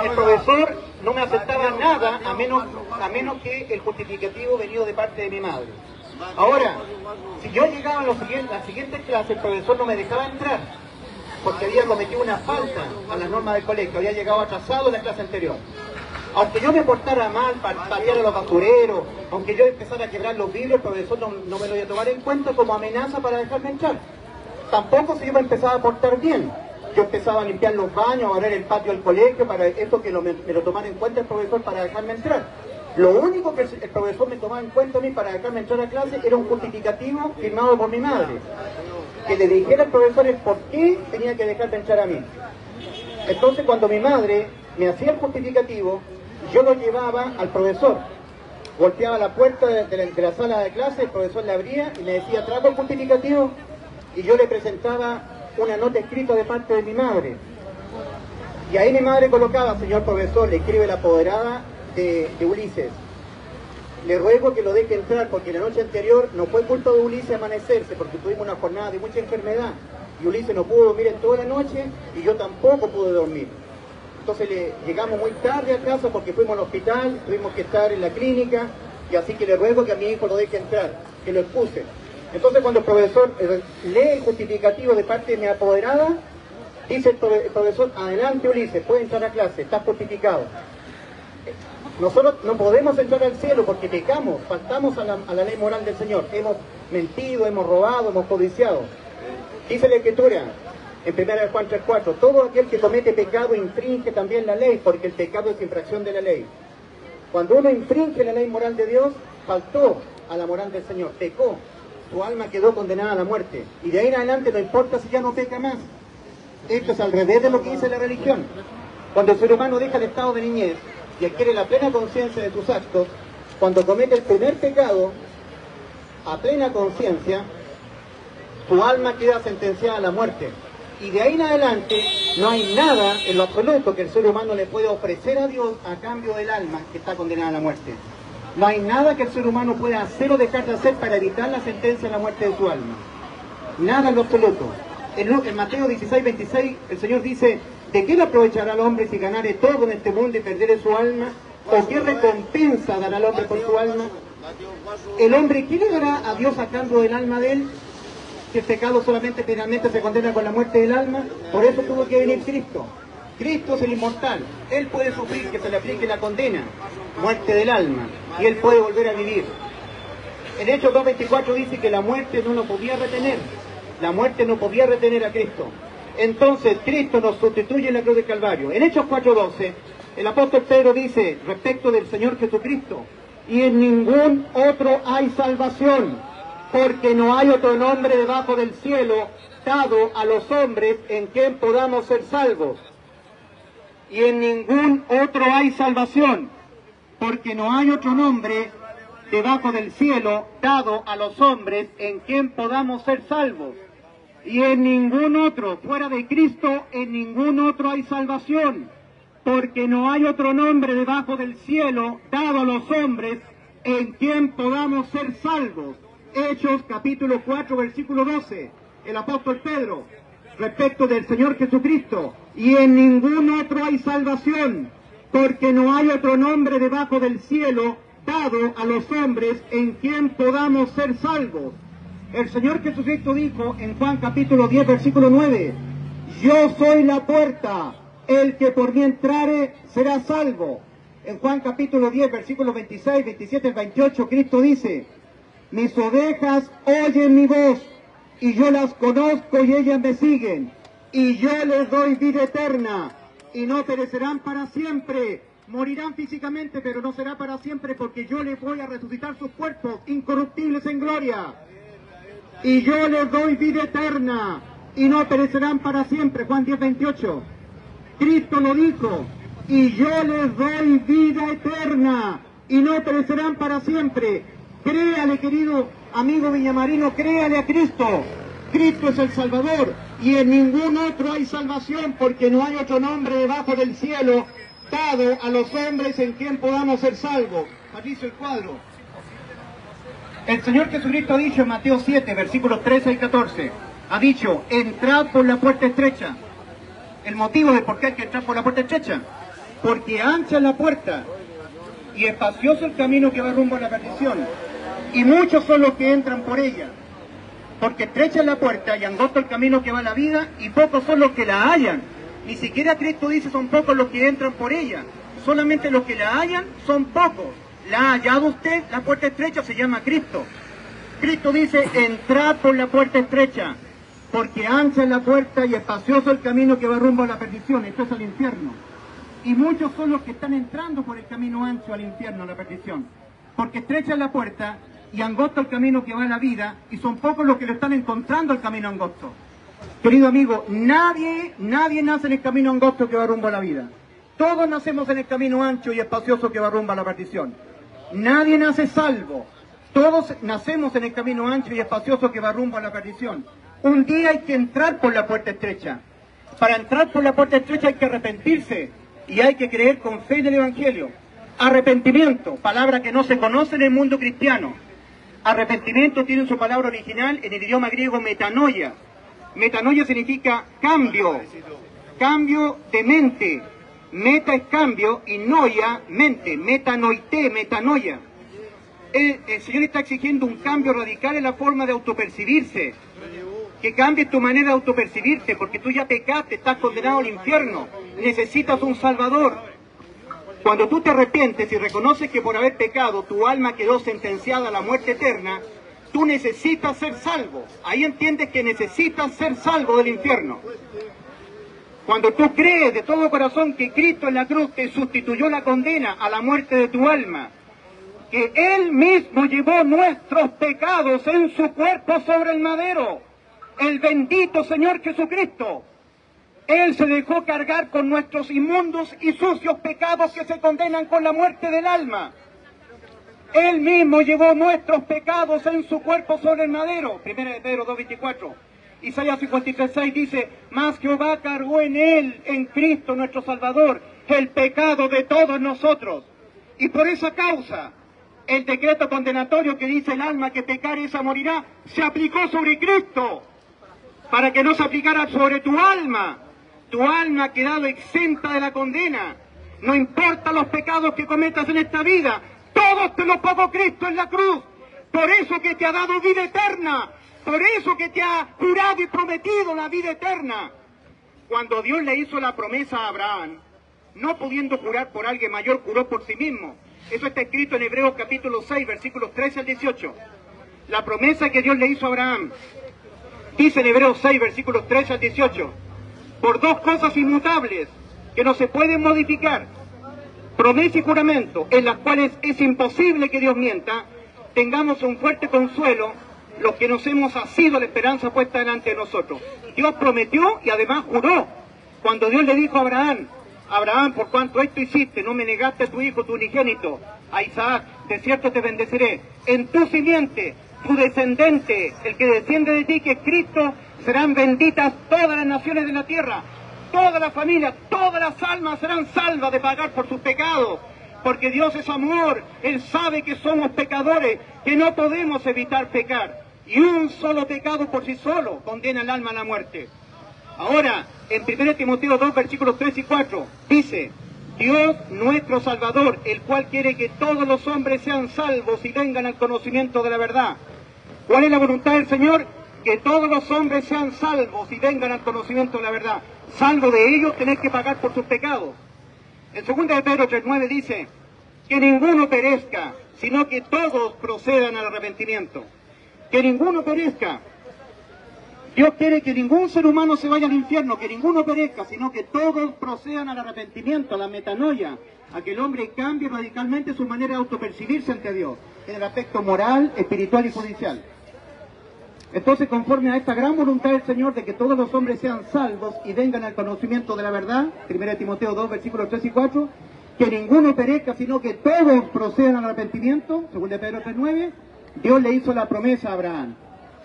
el profesor no me aceptaba nada a menos que el justificativo venido de parte de mi madre. Ahora, si yo llegaba a las siguientes clases, el profesor no me dejaba entrar, porque había cometido una falta a las normas del colegio, había llegado atrasado en la clase anterior. Aunque yo me portara mal, pateara a los basureros, aunque yo empezara a quebrar los vidrios, el profesor no me lo iba a tomar en cuenta como amenaza para dejarme entrar. Tampoco si yo me empezaba a portar bien. Yo empezaba a limpiar los baños, a barrer el patio del colegio, para esto que me lo tomara en cuenta el profesor para dejarme entrar. Lo único que el profesor me tomaba en cuenta a mí para dejarme entrar a clase era un justificativo firmado por mi madre. Que le dijera al profesor el por qué tenía que dejarme entrar a mí. Entonces cuando mi madre me hacía el justificativo, yo lo llevaba al profesor. Golpeaba la puerta de la sala de clase, el profesor le abría y me decía, ¿trajo el justificativo? Y yo le presentaba una nota escrita de parte de mi madre. Y ahí mi madre colocaba, señor profesor, le escribe la apoderada de Ulises. Le ruego que lo deje entrar porque la noche anterior no fue culpa de Ulises amanecerse porque tuvimos una jornada de mucha enfermedad. Y Ulises no pudo dormir en toda la noche y yo tampoco pude dormir. Entonces llegamos muy tarde a casa porque fuimos al hospital, tuvimos que estar en la clínica y así que le ruego que a mi hijo lo deje entrar, que lo expuse. Entonces cuando el profesor lee el justificativo de parte de mi apoderada, dice el profesor, adelante Ulises, puede entrar a clase, está justificado. Nosotros no podemos entrar al cielo porque pecamos, faltamos a la ley moral del Señor. Hemos mentido, hemos robado, hemos codiciado. Dice la Escritura, en 1 Juan 3:4, todo aquel que comete pecado infringe también la ley, porque el pecado es infracción de la ley. Cuando uno infringe la ley moral de Dios, faltó a la moral del Señor, pecó. Tu alma quedó condenada a la muerte. Y de ahí en adelante no importa si ya no peca más. Esto es al revés de lo que dice la religión. Cuando el ser humano deja el estado de niñez y adquiere la plena conciencia de sus actos, cuando comete el primer pecado, a plena conciencia, su alma queda sentenciada a la muerte. Y de ahí en adelante no hay nada en lo absoluto que el ser humano le pueda ofrecer a Dios a cambio del alma que está condenada a la muerte. No hay nada que el ser humano pueda hacer o dejar de hacer para evitar la sentencia a la muerte de su alma. Nada en lo absoluto. En Mateo 16:26 el Señor dice, ¿de qué le aprovechará al hombre si ganare todo en este mundo y perdiere su alma? ¿O qué recompensa dará al hombre por su alma? El hombre, ¿qué le dará a Dios a cambio del alma de él? Si el pecado solamente finalmente se condena con la muerte del alma, por eso tuvo que venir Cristo. Cristo es el inmortal, Él puede sufrir que se le aplique la condena, muerte del alma, y Él puede volver a vivir. En Hechos 2:24 dice que la muerte no lo podía retener, la muerte no podía retener a Cristo. Entonces Cristo nos sustituye en la cruz del Calvario. En Hechos 4:12, el apóstol Pedro dice respecto del Señor Jesucristo, y en ningún otro hay salvación, porque no hay otro nombre debajo del cielo dado a los hombres en quien podamos ser salvos. Y en ningún otro hay salvación, porque no hay otro nombre debajo del cielo dado a los hombres en quien podamos ser salvos. Y en ningún otro, fuera de Cristo, en ningún otro hay salvación, porque no hay otro nombre debajo del cielo dado a los hombres en quien podamos ser salvos. Hechos capítulo 4 versículo 12, el apóstol Pedro, respecto del Señor Jesucristo, y en ningún otro hay salvación, porque no hay otro nombre debajo del cielo dado a los hombres en quien podamos ser salvos. El Señor Jesucristo dijo en Juan capítulo 10 versículo 9, yo soy la puerta, el que por mí entrare será salvo. En Juan capítulo 10 versículos 26, 27 y 28 Cristo dice, mis ovejas oyen mi voz, y yo las conozco y ellas me siguen, y yo les doy vida eterna, y no perecerán para siempre. Morirán físicamente, pero no será para siempre, porque yo les voy a resucitar sus cuerpos incorruptibles en gloria. Y yo les doy vida eterna, y no perecerán para siempre. Juan 10, 28. Cristo lo dijo, y yo les doy vida eterna, y no perecerán para siempre. Créale, querido amigo villamarino, créale a Cristo. Cristo es el Salvador, y en ningún otro hay salvación, porque no hay otro nombre debajo del cielo dado a los hombres en quien podamos ser salvos. Patricio, el cuadro. El Señor Jesucristo ha dicho en Mateo 7, versículos 13 y 14, ha dicho, entrad por la puerta estrecha. El motivo de por qué hay que entrar por la puerta estrecha, porque ancha es la puerta y espacioso el camino que va rumbo a la perdición, y muchos son los que entran por ella. Porque estrecha es la puerta y angosto el camino que va a la vida, y pocos son los que la hallan. Ni siquiera Cristo dice son pocos los que entran por ella, solamente los que la hallan son pocos. ¿La ha hallado usted? La puerta estrecha se llama Cristo. Cristo dice, entrad por la puerta estrecha, porque ancha es la puerta y espacioso el camino que va rumbo a la perdición, esto es al infierno. Y muchos son los que están entrando por el camino ancho al infierno, a la perdición. Porque estrecha es la puerta y angosto el camino que va a la vida, y son pocos los que lo están encontrando el camino angosto. Querido amigo, nadie nace en el camino angosto que va rumbo a la vida. Todos nacemos en el camino ancho y espacioso que va rumbo a la perdición. Nadie nace salvo. Todos nacemos en el camino ancho y espacioso que va rumbo a la perdición. Un día hay que entrar por la puerta estrecha. Para entrar por la puerta estrecha hay que arrepentirse y hay que creer con fe en el Evangelio. Arrepentimiento, palabra que no se conoce en el mundo cristiano. Arrepentimiento tiene su palabra original en el idioma griego metanoia. Metanoia significa cambio, cambio de mente. Meta es cambio y noia, mente, metanoité, metanoia. El Señor está exigiendo un cambio radical en la forma de autopercibirse. Que cambies tu manera de autopercibirte, porque tú ya pecaste, estás condenado al infierno. Necesitas un Salvador. Cuando tú te arrepientes y reconoces que por haber pecado tu alma quedó sentenciada a la muerte eterna, tú necesitas ser salvo. Ahí entiendes que necesitas ser salvo del infierno. Cuando tú crees de todo corazón que Cristo en la cruz te sustituyó la condena a la muerte de tu alma, que Él mismo llevó nuestros pecados en su cuerpo sobre el madero, el bendito Señor Jesucristo, Él se dejó cargar con nuestros inmundos y sucios pecados que se condenan con la muerte del alma. Él mismo llevó nuestros pecados en su cuerpo sobre el madero, 1 Pedro 2:24. Isaías 53:6 dice, mas Jehová cargó en Él, en Cristo nuestro Salvador, el pecado de todos nosotros. Y por esa causa, el decreto condenatorio que dice el alma que pecare esa morirá, se aplicó sobre Cristo, para que no se aplicara sobre tu alma. Tu alma ha quedado exenta de la condena. No importa los pecados que cometas en esta vida, todos te los pagó Cristo en la cruz. Por eso que te ha dado vida eterna. Por eso que te ha jurado y prometido la vida eterna. Cuando Dios le hizo la promesa a Abraham, no pudiendo jurar por alguien mayor, juró por sí mismo. Eso está escrito en Hebreos capítulo 6, versículos 13 al 18. La promesa que Dios le hizo a Abraham, dice en Hebreos 6, versículos 13 al 18, por dos cosas inmutables que no se pueden modificar, promesa y juramento, en las cuales es imposible que Dios mienta, tengamos un fuerte consuelo los que nos hemos asido la esperanza puesta delante de nosotros. Dios prometió y además juró. Cuando Dios le dijo a Abraham, Abraham, por cuanto esto hiciste, no me negaste a tu hijo, tu unigénito, a Isaac, de cierto te bendeciré. En tu simiente, tu descendente, el que desciende de ti, que es Cristo, serán benditas todas las naciones de la tierra. Todas las familias, todas las almas serán salvas de pagar por sus pecados. porque Dios es amor. Él sabe que somos pecadores, que no podemos evitar pecar. Y un solo pecado por sí solo condena el alma a la muerte. Ahora, en 1 Timoteo 2, versículos 3 y 4, dice: Dios nuestro Salvador, el cual quiere que todos los hombres sean salvos y vengan al conocimiento de la verdad. ¿Cuál es la voluntad del Señor? Que todos los hombres sean salvos y vengan al conocimiento de la verdad. Salvo de ellos, tenés que pagar por sus pecados. En 2 de Pedro 3:9 dice: que ninguno perezca, sino que todos procedan al arrepentimiento. Que ninguno perezca. Dios quiere que ningún ser humano se vaya al infierno, que ninguno perezca, sino que todos procedan al arrepentimiento, a la metanoia, a que el hombre cambie radicalmente su manera de autopercibirse ante Dios, en el aspecto moral, espiritual y judicial. Entonces, conforme a esta gran voluntad del Señor de que todos los hombres sean salvos y vengan al conocimiento de la verdad, 1 Timoteo 2, versículos 3 y 4, que ninguno perezca, sino que todos procedan al arrepentimiento, 2 de Pedro 3:9, Dios le hizo la promesa a Abraham: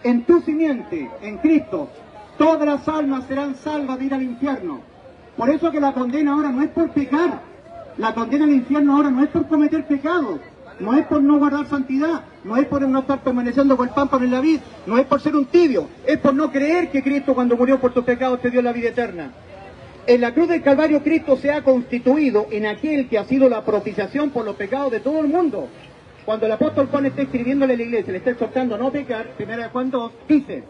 en tu simiente, en Cristo, todas las almas serán salvas de ir al infierno. Por eso que la condena ahora no es por pecar, la condena al infierno ahora no es por cometer pecados, no es por no guardar santidad, no es por no estar permaneciendo con el pámpano en la vid, no es por ser un tibio, es por no creer que Cristo, cuando murió por tus pecados, te dio la vida eterna. En la cruz del Calvario, Cristo se ha constituido en aquel que ha sido la propiciación por los pecados de todo el mundo. Cuando el apóstol Juan está escribiéndole a la iglesia, le está exhortando a no pecar, 1 Juan 2, dice: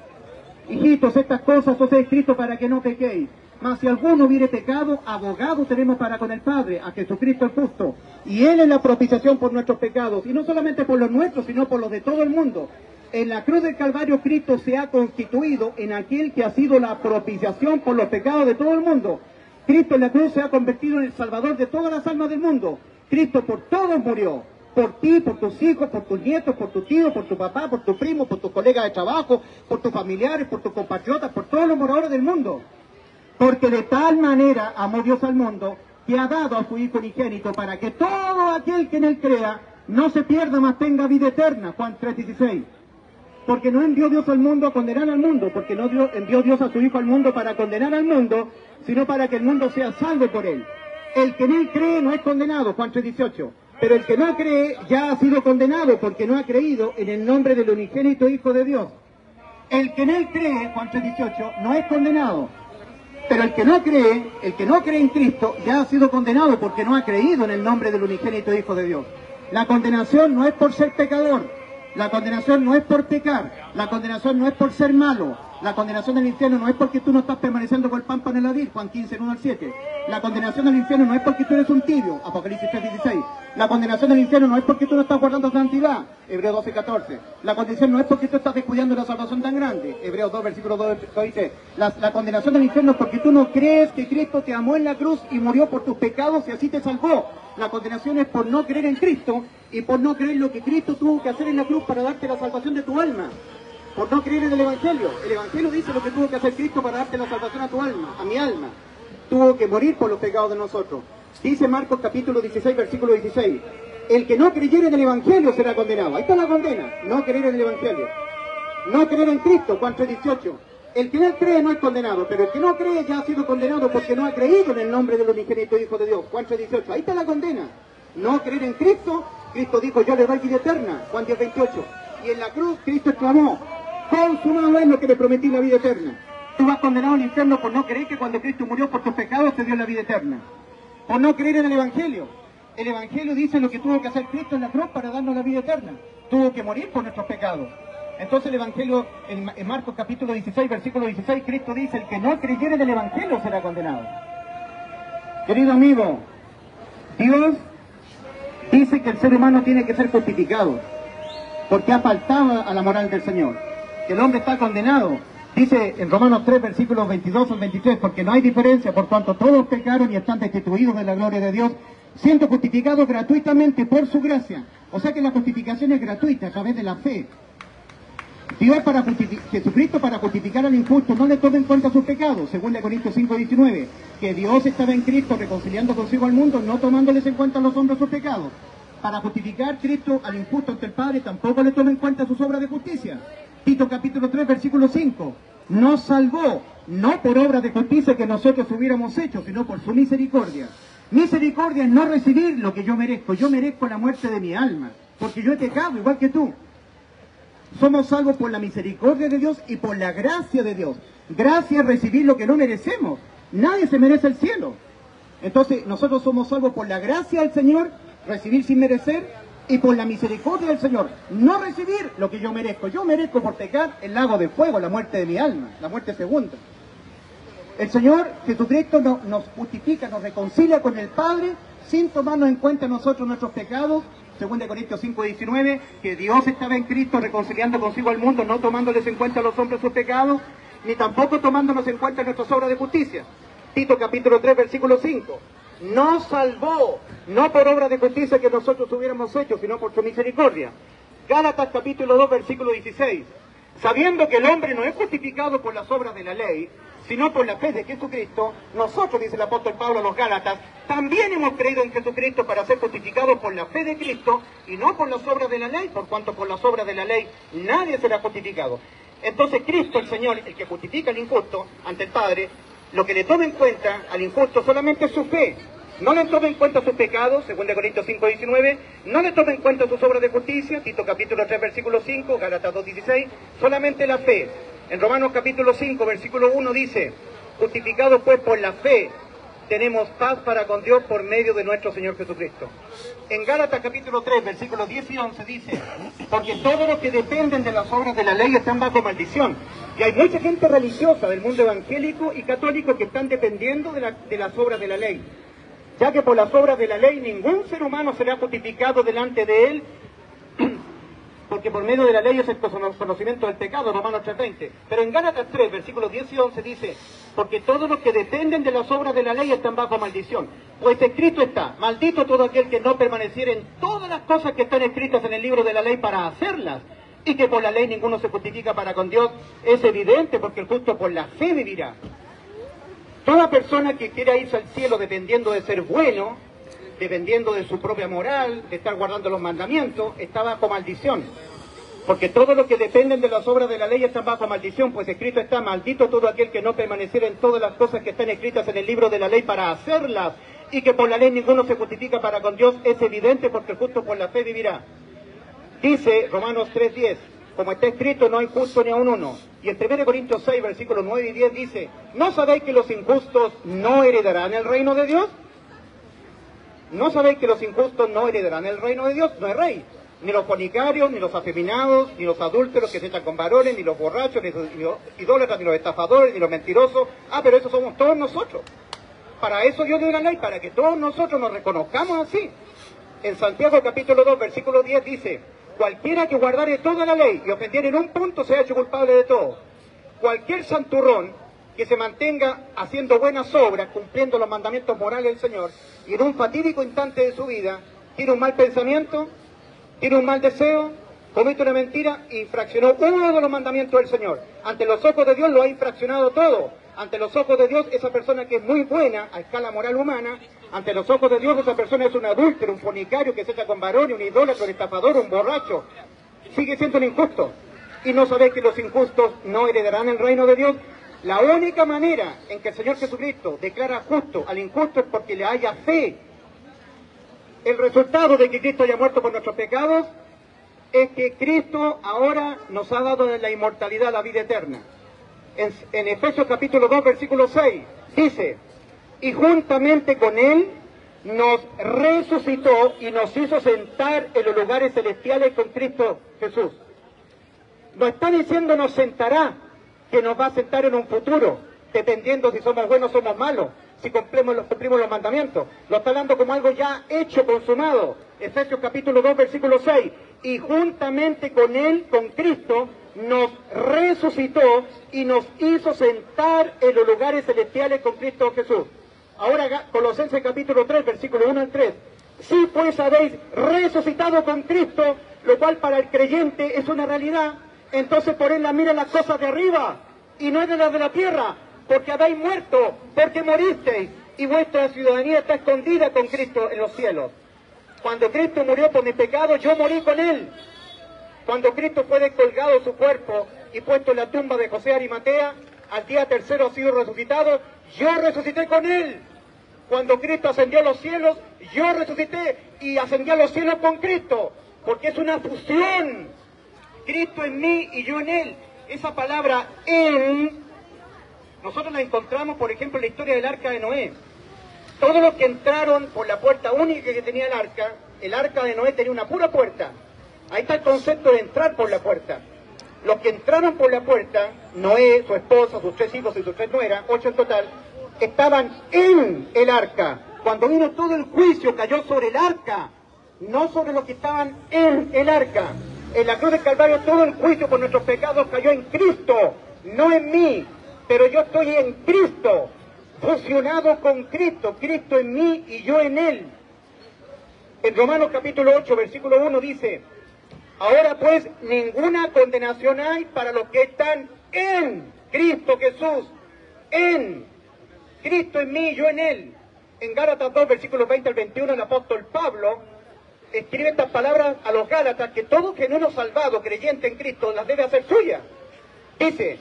hijitos, estas cosas os he escrito para que no pequéis. Mas si alguno hubiere pecado, abogado tenemos para con el Padre, a Jesucristo el justo. Y Él es la propiciación por nuestros pecados, y no solamente por los nuestros, sino por los de todo el mundo. En la cruz del Calvario, Cristo se ha constituido en aquel que ha sido la propiciación por los pecados de todo el mundo. Cristo en la cruz se ha convertido en el Salvador de todas las almas del mundo. Cristo por todos murió. Por ti, por tus hijos, por tus nietos, por tu tío, por tu papá, por tu primo, por tus colegas de trabajo, por tus familiares, por tus compatriotas, por todos los moradores del mundo. Porque de tal manera amó Dios al mundo, que ha dado a su Hijo unigénito, para que todo aquel que en Él crea no se pierda, mas tenga vida eterna. Juan 3:16. Porque no envió Dios al mundo a condenar al mundo, porque no envió Dios a su Hijo al mundo para condenar al mundo, sino para que el mundo sea salvo por Él. El que en Él cree no es condenado, Juan 3:18. Pero el que no cree ya ha sido condenado, porque no ha creído en el nombre del unigénito Hijo de Dios. El que en Él cree, Juan 3:18, no es condenado. Pero el que no cree en Cristo, ya ha sido condenado porque no ha creído en el nombre del unigénito Hijo de Dios. La condenación no es por ser pecador, la condenación no es por pecar, la condenación no es por ser malo, la condenación del infierno no es porque tú no estás permaneciendo con el pámpano en la vid, Juan 15, 1 al 7. La condenación del infierno no es porque tú eres un tibio, Apocalipsis 3:16. La condenación del infierno no es porque tú no estás guardando santidad, Hebreos 12:14. La condenación no es porque tú estás descuidando la salvación tan grande, Hebreos 2, versículo 2 dice. La condenación del infierno es porque tú no crees que Cristo te amó en la cruz y murió por tus pecados y así te salvó. La condenación es por no creer en Cristo y por no creer lo que Cristo tuvo que hacer en la cruz para darte la salvación de tu alma. Por no creer en el Evangelio. El Evangelio dice lo que tuvo que hacer Cristo para darte la salvación a tu alma, a mi alma. Tuvo que morir por los pecados de nosotros. Dice Marcos capítulo 16, versículo 16. El que no creyere en el Evangelio será condenado. Ahí está la condena. No creer en el Evangelio. No creer en Cristo, Juan 3:18. El que no cree no es condenado, pero el que no cree ya ha sido condenado porque no ha creído en el nombre del unigénito Hijo de Dios. Juan 3:18. Ahí está la condena. No creer en Cristo. Cristo dijo: yo le doy vida eterna. Juan 10:28. Y en la cruz Cristo exclamó: consumado es lo que le prometí, la vida eterna. Tú vas condenado al infierno por no creer que cuando Cristo murió por tus pecados te dio la vida eterna. Por no creer en el Evangelio. El Evangelio dice lo que tuvo que hacer Cristo en la cruz para darnos la vida eterna. Tuvo que morir por nuestros pecados. Entonces el Evangelio, en Marcos capítulo 16, versículo 16, Cristo dice: el que no creyere en el Evangelio será condenado. Querido amigo, Dios dice que el ser humano tiene que ser justificado, porque ha faltado a la moral del Señor. Que el hombre está condenado. Dice en Romanos 3, versículos 22 al 23, porque no hay diferencia por cuanto todos pecaron y están destituidos de la gloria de Dios, siendo justificados gratuitamente por su gracia. O sea que la justificación es gratuita a través de la fe. Dios Jesucristo para justificar al injusto no le toma en cuenta sus pecados, según Corintios 5, 19, que Dios estaba en Cristo reconciliando consigo al mundo, no tomándoles en cuenta a los hombres sus pecados. Para justificar Cristo al injusto ante el Padre tampoco le toma en cuenta sus obras de justicia. Tito capítulo 3, versículo 5, nos salvó, no por obras de justicia que nosotros hubiéramos hecho, sino por su misericordia. Misericordia es no recibir lo que yo merezco. Yo merezco la muerte de mi alma, porque yo he pecado igual que tú. Somos salvos por la misericordia de Dios y por la gracia de Dios. Gracia es recibir lo que no merecemos. Nadie se merece el cielo. Entonces nosotros somos salvos por la gracia del Señor, recibir sin merecer, y por la misericordia del Señor, no recibir lo que yo merezco. Yo merezco por pecar el lago de fuego, la muerte de mi alma, la muerte segunda. El Señor Jesucristo nos justifica, nos reconcilia con el Padre, sin tomarnos en cuenta nosotros nuestros pecados. 2 Corintios 5:19, que Dios estaba en Cristo reconciliando consigo al mundo, no tomándoles en cuenta a los hombres sus pecados, ni tampoco tomándonos en cuenta nuestras obras de justicia. Tito capítulo 3, versículo 5. Nos salvó, no por obra de justicia que nosotros hubiéramos hecho, sino por su misericordia. Gálatas capítulo 2, versículo 16. Sabiendo que el hombre no es justificado por las obras de la ley, sino por la fe de Jesucristo, nosotros, dice el apóstol Pablo a los Gálatas, también hemos creído en Jesucristo para ser justificados por la fe de Cristo y no por las obras de la ley, por cuanto por las obras de la ley nadie será justificado. Entonces Cristo, el Señor, el que justifica al injusto ante el Padre, lo que le toma en cuenta al injusto solamente es su fe. No le toma en cuenta sus pecados, 2 Corintios 5:19, no le toma en cuenta sus obras de justicia, Tito capítulo 3, versículo 5, Gálatas 2:16, solamente la fe. En Romanos capítulo 5, versículo 1 dice, justificados pues por la fe, tenemos paz para con Dios por medio de nuestro Señor Jesucristo. En Gálatas capítulo 3, versículos 10 y 11 dice, porque todos los que dependen de las obras de la ley están bajo maldición. Y hay mucha gente religiosa del mundo evangélico y católico que están dependiendo de las obras de la ley, ya que por las obras de la ley ningún ser humano será justificado delante de él, porque por medio de la ley es el conocimiento del pecado, Romanos 3:20. Pero en Gálatas 3, versículos 10 y 11 dice, porque todos los que dependen de las obras de la ley están bajo maldición. Pues escrito está, maldito todo aquel que no permaneciera en todas las cosas que están escritas en el libro de la ley para hacerlas, y que por la ley ninguno se justifica para con Dios. Es evidente, porque el justo por la fe vivirá. Toda persona que quiera irse al cielo dependiendo de ser bueno, dependiendo de su propia moral, de estar guardando los mandamientos, está bajo maldición. Porque todos los que dependen de las obras de la ley están bajo maldición, pues escrito está, maldito todo aquel que no permaneciera en todas las cosas que están escritas en el libro de la ley para hacerlas, y que por la ley ninguno se justifica para con Dios. Es evidente, porque el justo por la fe vivirá. Dice Romanos 3:10, como está escrito, no hay justo ni aun uno. Y en 1 Corintios 6, versículos 9 y 10 dice, ¿no sabéis que los injustos no heredarán el reino de Dios? ¿No sabéis que los injustos no heredarán el reino de Dios? No es rey. Ni los fornicarios, ni los afeminados, ni los adúlteros que se echan con varones, ni los borrachos, ni los idólatras, ni los estafadores, ni los mentirosos. Pero eso somos todos nosotros. Para eso Dios dio la ley, para que todos nosotros nos reconozcamos así. En Santiago capítulo 2, versículo 10 dice, cualquiera que guardare toda la ley y ofendiere en un punto se ha hecho culpable de todo. Cualquier santurrón que se mantenga haciendo buenas obras, cumpliendo los mandamientos morales del Señor, y en un fatídico instante de su vida, tiene un mal pensamiento, tiene un mal deseo, comete una mentira, infraccionó uno de los mandamientos del Señor. Ante los ojos de Dios lo ha infraccionado todo. Ante los ojos de Dios, esa persona que es muy buena a escala moral humana, ante los ojos de Dios esa persona es un adúltero, un fornicario que se echa con varones, un idólatra, un estafador, un borracho. Sigue siendo un injusto. Y no sabéis que los injustos no heredarán el reino de Dios. La única manera en que el Señor Jesucristo declara justo al injusto es porque le haya fe. El resultado de que Cristo haya muerto por nuestros pecados es que Cristo ahora nos ha dado la inmortalidad, la vida eterna. En Efesios capítulo 2, versículo 6, dice, y juntamente con Él nos resucitó y nos hizo sentar en los lugares celestiales con Cristo Jesús. No está diciendo nos sentará, que nos va a sentar en un futuro, dependiendo si somos buenos o somos malos, si cumplimos los mandamientos. Lo está hablando como algo ya hecho, consumado. Efesios capítulo 2, versículo 6. Y juntamente con Él, con Cristo, nos resucitó y nos hizo sentar en los lugares celestiales con Cristo Jesús. Ahora, Colosenses capítulo 3, versículo 1 al 3. Si pues habéis resucitado con Cristo, lo cual para el creyente es una realidad, entonces por Él la miren las cosas de arriba y no de las de la tierra, porque habéis muerto, porque moristeis, y vuestra ciudadanía está escondida con Cristo en los cielos. Cuando Cristo murió por mis pecados, yo morí con Él. Cuando Cristo fue descolgado su cuerpo y puesto en la tumba de José Arimatea, al día tercero ha sido resucitado, yo resucité con Él. Cuando Cristo ascendió a los cielos, yo resucité y ascendí a los cielos con Cristo, porque es una fusión. Cristo en mí y yo en Él. Esa palabra en, nosotros la encontramos, por ejemplo, en la historia del arca de Noé. Todos los que entraron por la puerta única que tenía el arca de Noé tenía una pura puerta. Ahí está el concepto de entrar por la puerta. Los que entraron por la puerta, Noé, su esposa, sus 3 hijos y sus 3 nueras, 8 en total, estaban en el arca. Cuando vino todo el juicio cayó sobre el arca, no sobre los que estaban en el arca. En la cruz del Calvario todo el juicio por nuestros pecados cayó en Cristo, no en mí, pero yo estoy en Cristo, fusionado con Cristo, Cristo en mí y yo en Él. En Romanos capítulo 8, versículo 1 dice: ahora pues ninguna condenación hay para los que están en Cristo Jesús, en Cristo en mí y yo en Él. En Gálatas 2, versículos 20 al 21, el apóstol Pablo escribe estas palabras a los Gálatas, que todo genuino salvado, creyente en Cristo, las debe hacer suyas. Dice: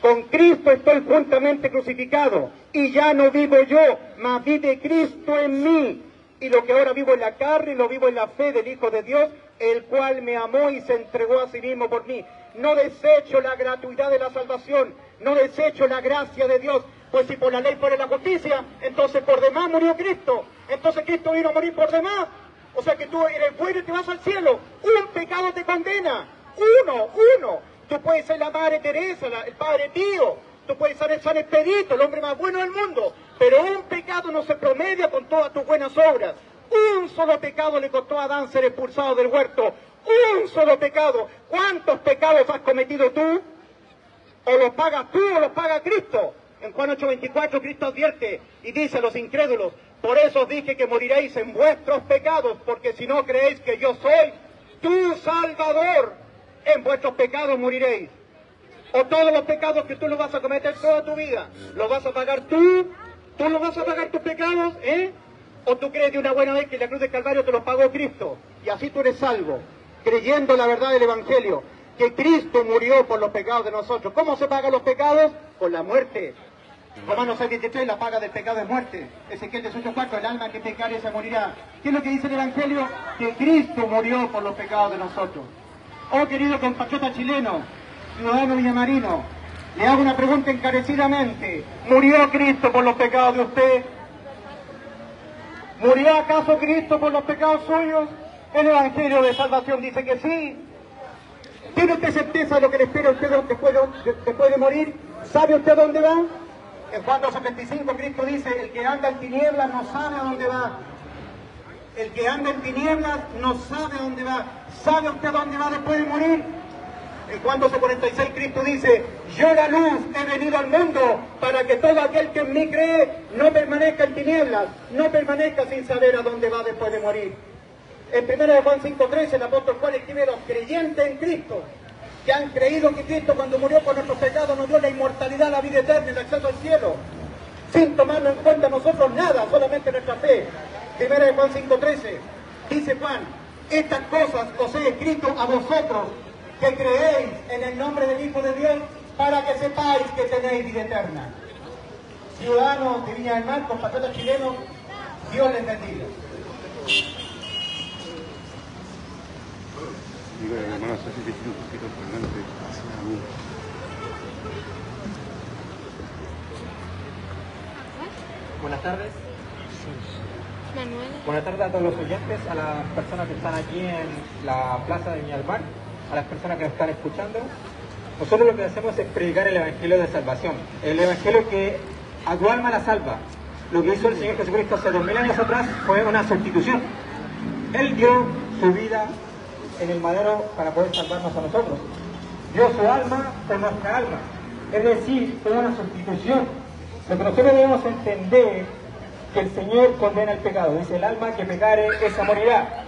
con Cristo estoy juntamente crucificado, y ya no vivo yo, mas vive Cristo en mí. Y lo que ahora vivo en la carne, lo vivo en la fe del Hijo de Dios, el cual me amó y se entregó a sí mismo por mí. No desecho la gratuidad de la salvación, no desecho la gracia de Dios, pues si por la ley fuera la justicia, entonces por demás murió Cristo. Entonces Cristo vino a morir por demás. O sea que tú eres bueno y te vas al cielo. Un pecado te condena. Uno. Tú puedes ser la Madre Teresa, el Padre Pío, tú puedes ser el San Expedito, el hombre más bueno del mundo, pero un pecado no se promedia con todas tus buenas obras. Un solo pecado le costó a Adán ser expulsado del huerto. Un solo pecado. ¿Cuántos pecados has cometido tú? O los pagas tú o los paga Cristo. En Juan 8:24 Cristo advierte y dice a los incrédulos: por eso os dije que moriréis en vuestros pecados, porque si no creéis que yo soy tu Salvador, en vuestros pecados moriréis. O todos los pecados que tú los vas a cometer toda tu vida, ¿los vas a pagar tú? ¿Tú los vas a pagar tus pecados? ¿O tú crees de una buena vez que en la cruz del Calvario te los pagó Cristo? Y así tú eres salvo, creyendo la verdad del Evangelio, que Cristo murió por los pecados de nosotros. ¿Cómo se pagan los pecados? Con la muerte. Romanos 6:23, la paga del pecado es muerte. Ezequiel 18:4, el alma que pecare se morirá. ¿Qué es lo que dice el Evangelio? Que Cristo murió por los pecados de nosotros. Oh querido compatriota chileno, ciudadano villamarino, le hago una pregunta encarecidamente: ¿murió Cristo por los pecados de usted? ¿Murió acaso Cristo por los pecados suyos? El Evangelio de Salvación dice que sí. ¿Tiene usted certeza de lo que le espera a usted después de morir? ¿Sabe usted dónde va? En Juan 12:25 Cristo dice: el que anda en tinieblas no sabe a dónde va. El que anda en tinieblas no sabe a dónde va. ¿Sabe usted dónde va después de morir? En Juan 12:46 Cristo dice: yo la luz he venido al mundo para que todo aquel que en mí cree no permanezca en tinieblas, no permanezca sin saber a dónde va después de morir. En 1 Juan 5:13 el apóstol Juan escribe: los creyentes en Cristo, que han creído que Cristo cuando murió por nuestros pecados nos dio la inmortalidad, la vida eterna, el acceso al cielo, sin tomarlo en cuenta nosotros nada, solamente nuestra fe. 1 Juan 5:13 dice Juan: estas cosas os he escrito a vosotros que creéis en el nombre del Hijo de Dios, para que sepáis que tenéis vida eterna. Ciudadanos de Viña del Mar, compatriotas chilenos, Dios les bendiga. Buenas tardes. Manuel. Buenas tardes a todos los oyentes, a las personas que están aquí en la plaza de Viña del Mar, a las personas que nos están escuchando. Nosotros lo que hacemos es predicar el Evangelio de salvación, el Evangelio que a tu alma la salva. Lo que hizo el Señor Jesucristo hace 2000 años atrás fue una sustitución. Él dio su vida en el madero para poder salvarnos a nosotros. Dio su alma por nuestra alma. Es decir, fue una sustitución. Lo que nosotros debemos entender, que el Señor condena el pecado. Dice: el alma que pecare, esa morirá.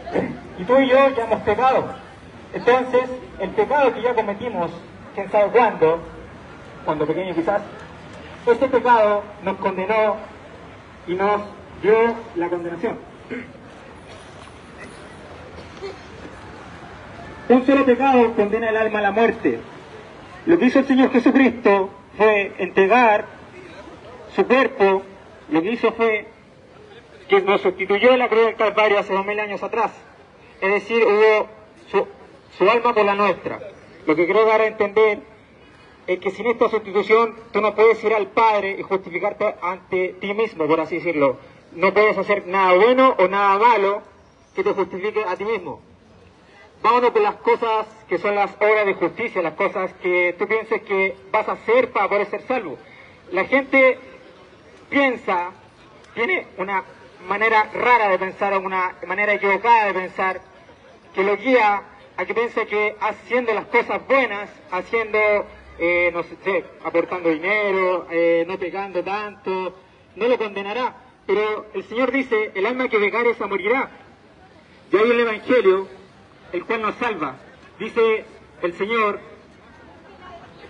Y tú y yo ya hemos pecado. Entonces, el pecado que ya cometimos, quién sabe cuando pequeño quizás, este pecado nos condenó y nos dio la condenación. Un solo pecado condena el alma a la muerte. Lo que hizo el Señor Jesucristo fue entregar su cuerpo, lo que hizo fue que nos sustituyó en la cruz del Calvario hace 2000 años atrás. Es decir, hubo su alma por la nuestra. Lo que quiero dar a entender es que sin esta sustitución tú no puedes ir al Padre y justificarte ante ti mismo, por así decirlo. No puedes hacer nada bueno o nada malo que te justifique a ti mismo. Vámonos con las cosas que son las obras de justicia, las cosas que tú pienses que vas a hacer para poder ser salvo. La gente piensa, tiene una manera rara de pensar, o una manera equivocada de pensar, que lo guía a que piense que haciendo las cosas buenas, haciendo, no sé, aportando dinero, no pecando tanto, no lo condenará. Pero el Señor dice, el alma que pecare esa morirá. Y hay el Evangelio, el cual nos salva. Dice el Señor,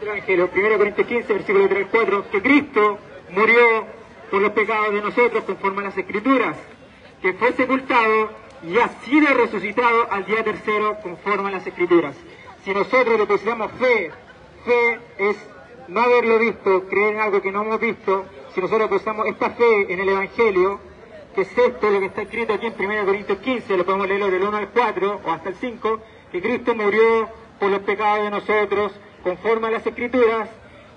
el Evangelio, 1 Corintios 15, versículo 3 al 4, que Cristo murió por los pecados de nosotros conforme a las Escrituras, que fue sepultado y ha sido resucitado al día tercero conforme a las Escrituras. Si nosotros depositamos fe es no haberlo visto, creer en algo que no hemos visto. Si nosotros depositamos esta fe en el Evangelio, que es esto lo que está escrito aquí en 1 Corintios 15, lo podemos leerlo del 1 al 4 o hasta el 5, que Cristo murió por los pecados de nosotros conforme a las Escrituras,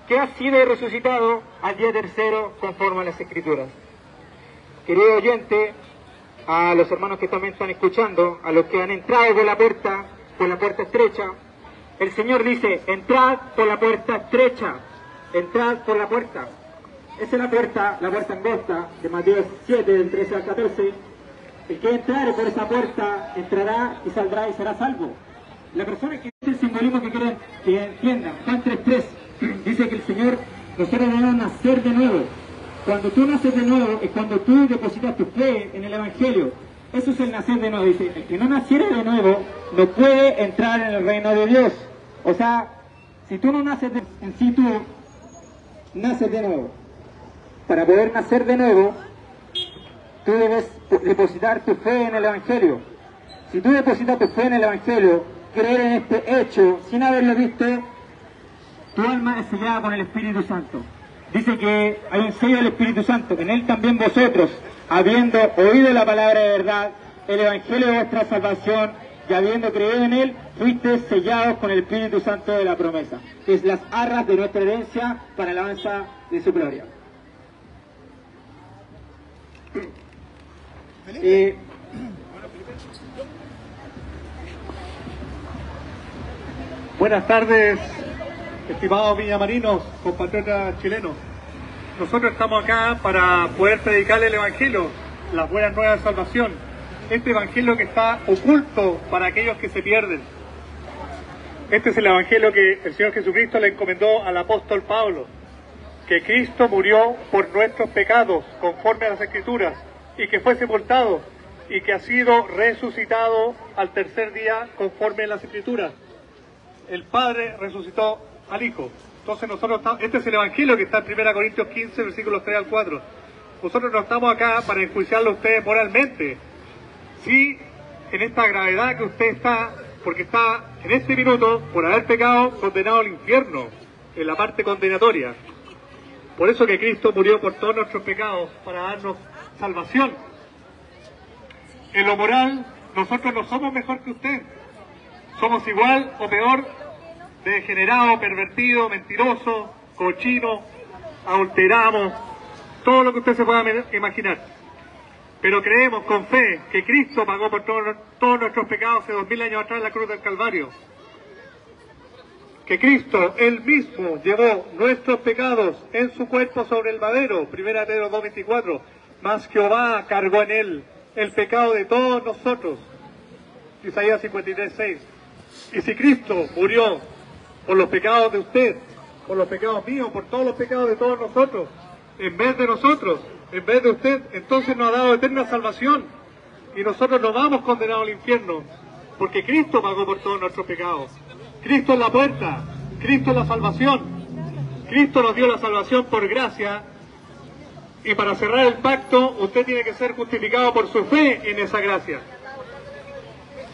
que ha sido resucitado al día tercero conforme a las Escrituras. Querido oyente, a los hermanos que también están escuchando, a los que han entrado por la puerta estrecha, el Señor dice, entrad por la puerta estrecha, entrad por la puerta. Esa es la puerta angosta de Mateo 7, del 13 al 14. El que entrare por esa puerta, entrará y saldrá y será salvo. La persona que es el simbolismo que quieren que entiendan, Juan 3:3, dice que el Señor, nosotros debemos nacer de nuevo. Cuando tú naces de nuevo es cuando tú depositas tu fe en el Evangelio. Eso es el nacer de nuevo. Dice, el que no naciera de nuevo no puede entrar en el reino de Dios. O sea, si tú no naces en sí, tú naces de nuevo. Para poder nacer de nuevo, tú debes depositar tu fe en el Evangelio. Si tú depositas tu fe en el Evangelio, creer en este hecho, sin haberlo visto, tu alma es sellada con el Espíritu Santo. Dice que hay un sello del Espíritu Santo. En él también vosotros, habiendo oído la palabra de verdad, el Evangelio de vuestra salvación, y habiendo creído en él, fuisteis sellados con el Espíritu Santo de la promesa, que es las arras de nuestra herencia para la alabanza de su gloria. Buenas tardes, estimados villamarinos, compatriotas chilenos. Nosotros estamos acá para poder predicar el Evangelio, las buenas nuevas de salvación. Este Evangelio que está oculto para aquellos que se pierden. Este es el Evangelio que el Señor Jesucristo le encomendó al apóstol Pablo, que Cristo murió por nuestros pecados conforme a las Escrituras, y que fue sepultado, y que ha sido resucitado al tercer día conforme a las Escrituras. El Padre resucitó al Hijo. Entonces nosotros estamos, este es el Evangelio que está en 1 Corintios 15, versículos 3 al 4. Nosotros no estamos acá para enjuiciarlo a ustedes moralmente. Sí, en esta gravedad que usted está, porque está en este minuto, por haber pecado, condenado al infierno, en la parte condenatoria. Por eso que Cristo murió por todos nuestros pecados, para darnos salvación. En lo moral, nosotros no somos mejor que usted. Somos igual o peor de degenerado, pervertido, mentiroso, cochino, adulteramos, todo lo que usted se pueda imaginar. Pero creemos con fe que Cristo pagó por todos nuestros pecados hace 2000 años atrás en la cruz del Calvario. Que Cristo, Él mismo, llevó nuestros pecados en su cuerpo sobre el madero, 1 Pedro 2:24, mas Jehová cargó en Él el pecado de todos nosotros, Isaías 53:6. Y si Cristo murió por los pecados de usted, por los pecados míos, por todos los pecados de todos nosotros, en vez de nosotros, en vez de usted, entonces nos ha dado eterna salvación. Y nosotros no vamos condenados al infierno, porque Cristo pagó por todos nuestros pecados. Cristo es la puerta, Cristo es la salvación. Cristo nos dio la salvación por gracia, y para cerrar el pacto, usted tiene que ser justificado por su fe en esa gracia.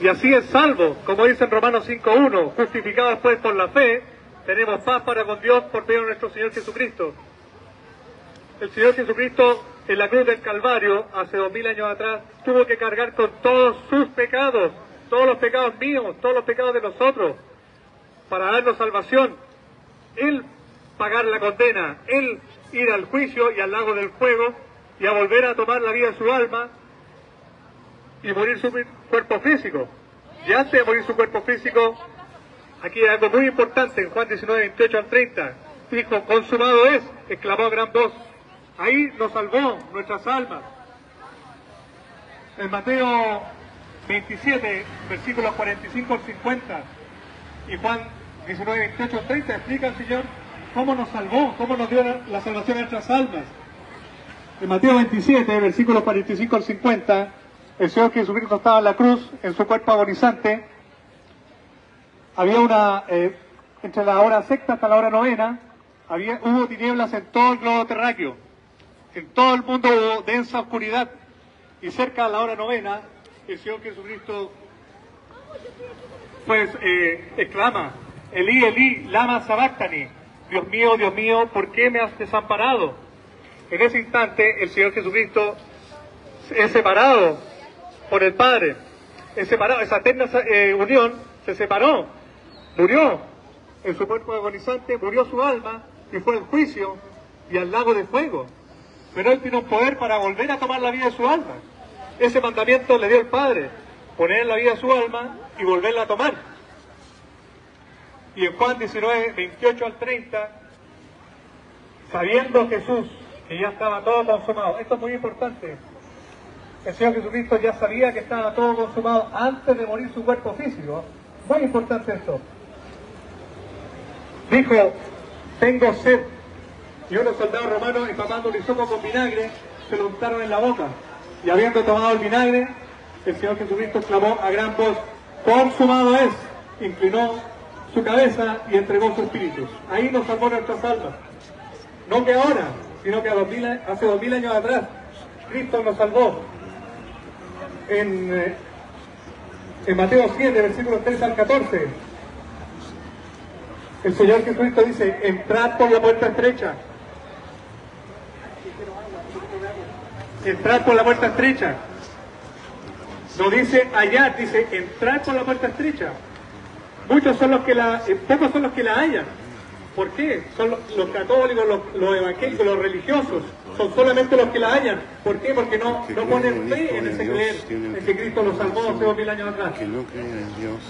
Y así es salvo, como dice en Romanos 5:1, justificados pues por la fe, tenemos paz para con Dios por medio de nuestro Señor Jesucristo. El Señor Jesucristo en la cruz del Calvario, hace 2000 años atrás, tuvo que cargar con todos sus pecados, todos los pecados míos, todos los pecados de nosotros, para darnos salvación. Él pagar la condena, Él ir al juicio y al lago del fuego, y a volver a tomar la vida de su alma, y morir su cuerpo físico. Y antes de morir su cuerpo físico, aquí hay algo muy importante, en Juan 19, 28 al 30, dijo, consumado es, exclamó a gran voz. Ahí nos salvó nuestras almas. En Mateo 27, versículos 45 al 50, y Juan 19, 28 al 30, explica el Señor cómo nos salvó, cómo nos dio la salvación a nuestras almas. En Mateo 27, versículos 45 al 50, el Señor Jesucristo estaba en la cruz, en su cuerpo agonizante. Había entre la hora sexta hasta la hora novena, hubo tinieblas en todo el globo terráqueo. En todo el mundo hubo densa oscuridad. Y cerca de la hora novena, el Señor Jesucristo pues exclama, Elí, Elí, lama sabactani, Dios mío, ¿por qué me has desamparado? En ese instante, el Señor Jesucristo es separado por el Padre. Es separado, esa eterna unión se separó. Murió en su cuerpo agonizante, murió su alma, que fue el juicio y al lago de fuego. Pero Él tiene un poder para volver a tomar la vida de su alma. Ese mandamiento le dio el Padre, poner en la vida de su alma y volverla a tomar. Y en Juan 19, 28 al 30, sabiendo Jesús que ya estaba todo consumado, esto es muy importante, el Señor Jesucristo ya sabía que estaba todo consumado antes de morir su cuerpo físico. Muy importante esto. Dijo, tengo sed. Y unos soldados romanos, empapando un hisopo con vinagre, se lo untaron en la boca. Y habiendo tomado el vinagre, el Señor Jesucristo clamó a gran voz, consumado es. Inclinó su cabeza y entregó su espíritu. Ahí nos salvó nuestras almas. No que ahora, sino que hace 2000 años atrás, Cristo nos salvó. En Mateo 7, versículos 3 al 14, el Señor Jesucristo dice, entrad por la puerta estrecha. Entrad por la puerta estrecha. No dice allá, dice entrad por la puerta estrecha. Muchos son los que pocos son los que la hallan. ¿Por qué? Son los católicos, los evangélicos, los religiosos. Son solamente los que la hallan. ¿Por qué? Porque no ponen fe en ese creer, en que Cristo los salvó hace 2000 años atrás. Que no creen en Dios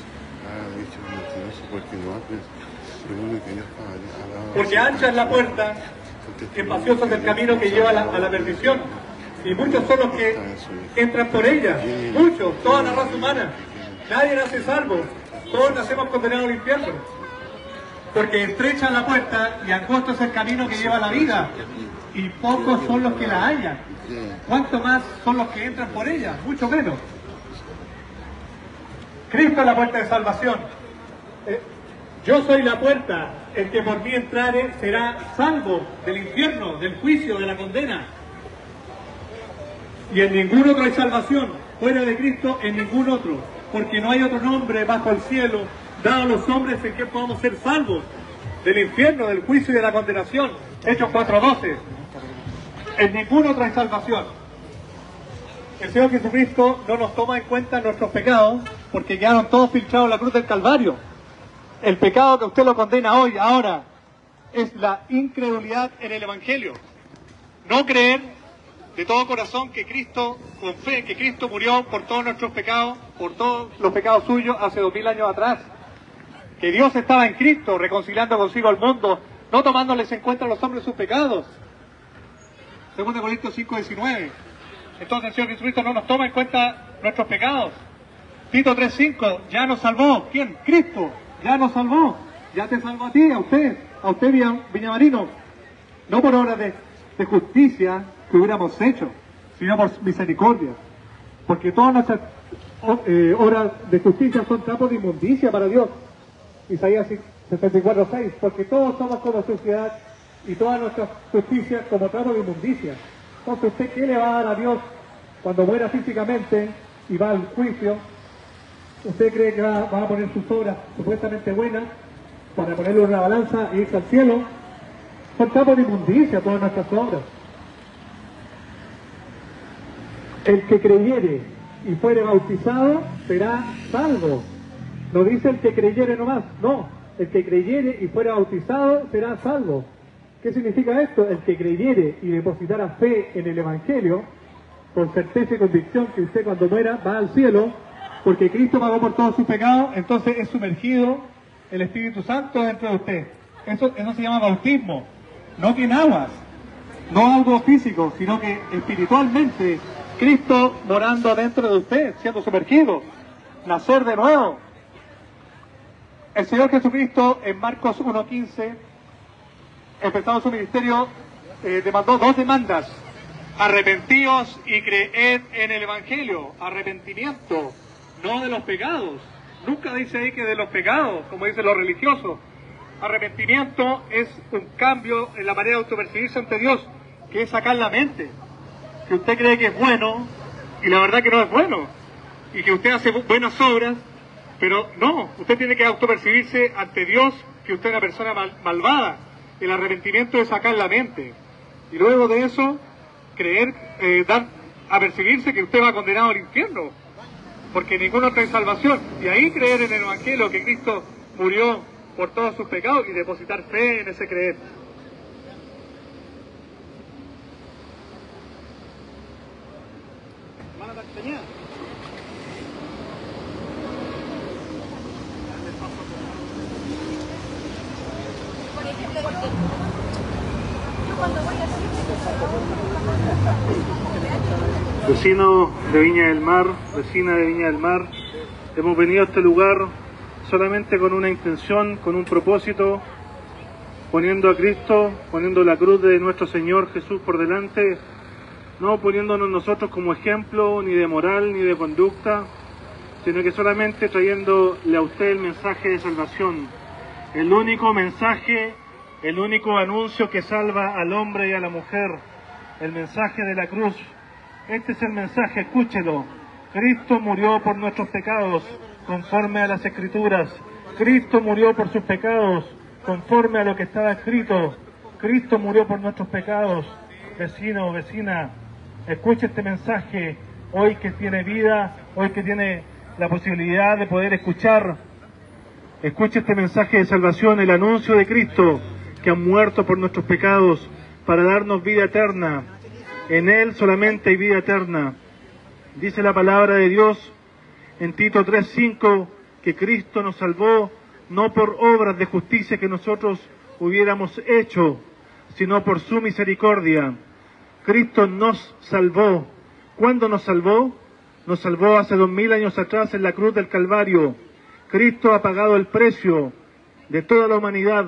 ha dicho mentiroso porque no hacen según lo que Dios ha dado. Porque ancha es la puerta, espacioso es el camino que lleva a la perdición. Y muchos son los que entran por ella. Muchos, toda la raza humana. Nadie nace salvo. Todos nacemos condenados al infierno. Porque estrecha la puerta y angosto es el camino que lleva a la vida. Y pocos son los que la hallan. ¿Cuánto más son los que entran por ella? Mucho menos. Cristo es la puerta de salvación. Yo soy la puerta. El que por mí entrare será salvo del infierno, del juicio, de la condena. Y en ningún otro hay salvación. Fuera de Cristo, en ningún otro. Porque no hay otro nombre bajo el cielo dado a los hombres en que podamos ser salvos del infierno, del juicio y de la condenación. Hechos 4:12. En ningún otro hay salvación. El Señor Jesucristo no nos toma en cuenta nuestros pecados porque quedaron todos filtrados en la cruz del Calvario. El pecado que usted lo condena hoy, ahora, es la incredulidad en el Evangelio. No creer de todo corazón que Cristo, con fe, que Cristo murió por todos nuestros pecados, por todos los pecados suyos hace 2000 años atrás. Que Dios estaba en Cristo reconciliando consigo al mundo, no tomándoles en cuenta a los hombres sus pecados. 2 Corintios 5:19. Entonces el Señor Jesucristo no nos toma en cuenta nuestros pecados. Tito 3:5, ya nos salvó. ¿Quién? Cristo, ya nos salvó. Ya te salvó a ti, a usted Villamarino. No por obras de justicia que hubiéramos hecho, sino por misericordia. Porque todas nuestras obras de justicia son trapos de inmundicia para Dios. Isaías 74:6, porque todos somos como suciedad y todas nuestras justicias como trapos de inmundicia. Entonces, ¿usted qué le va a dar a Dios cuando muera físicamente y va al juicio? ¿Usted cree que va a poner sus obras supuestamente buenas para ponerlo en una balanza e irse al cielo? Son trapos de inmundicia todas nuestras obras. el que creyere y fuere bautizado será salvo. No dice el que creyere nomás, no, el que creyere y fuera bautizado será salvo. ¿Qué significa esto? El que creyere y depositara fe en el Evangelio, con certeza y convicción que usted cuando muera va al cielo, porque Cristo pagó por todos sus pecados, entonces es sumergido el Espíritu Santo dentro de usted. Eso se llama bautismo. No tiene aguas, no algo físico, sino que espiritualmente Cristo morando dentro de usted, siendo sumergido, nacer de nuevo. El Señor Jesucristo en Marcos 1:15, empezando su ministerio, demandó 2 demandas: arrepentíos y creed en el Evangelio. Arrepentimiento, no de los pecados. Nunca dice ahí que de los pecados, como dicen los religiosos. Arrepentimiento es un cambio en la manera de autopercibirse ante Dios, que es sacar la mente. Que usted cree que es bueno y la verdad que no es bueno. Y que usted hace buenas obras, pero no. Usted tiene que autopercibirse ante Dios que usted es una persona malvada. El arrepentimiento es sacar la mente. Y luego de eso, creer, a percibirse que usted va condenado al infierno. Porque ninguno trae salvación. Y ahí creer en el Evangelio que Cristo murió por todos sus pecados y depositar fe en ese creer. Vecino de Viña del Mar, vecina de Viña del Mar, hemos venido a este lugar solamente con una intención, con un propósito, poniendo a Cristo, poniendo la cruz de nuestro Señor Jesús por delante, no poniéndonos nosotros como ejemplo ni de moral ni de conducta, sino que solamente trayéndole a usted el mensaje de salvación, el único mensaje, el único anuncio que salva al hombre y a la mujer, el mensaje de la cruz. Este es el mensaje, escúchelo. Cristo murió por nuestros pecados, conforme a las Escrituras. Cristo murió por sus pecados, conforme a lo que estaba escrito. Cristo murió por nuestros pecados. Vecino, vecina, escuche este mensaje, hoy que tiene vida, hoy que tiene la posibilidad de poder escuchar. Escuche este mensaje de salvación, el anuncio de Cristo, que ha muerto por nuestros pecados, para darnos vida eterna. En Él solamente hay vida eterna. Dice la palabra de Dios en Tito 3:5 que Cristo nos salvó no por obras de justicia que nosotros hubiéramos hecho, sino por su misericordia. Cristo nos salvó. ¿Cuándo nos salvó? Nos salvó hace 2000 años atrás en la cruz del Calvario. Cristo ha pagado el precio de toda la humanidad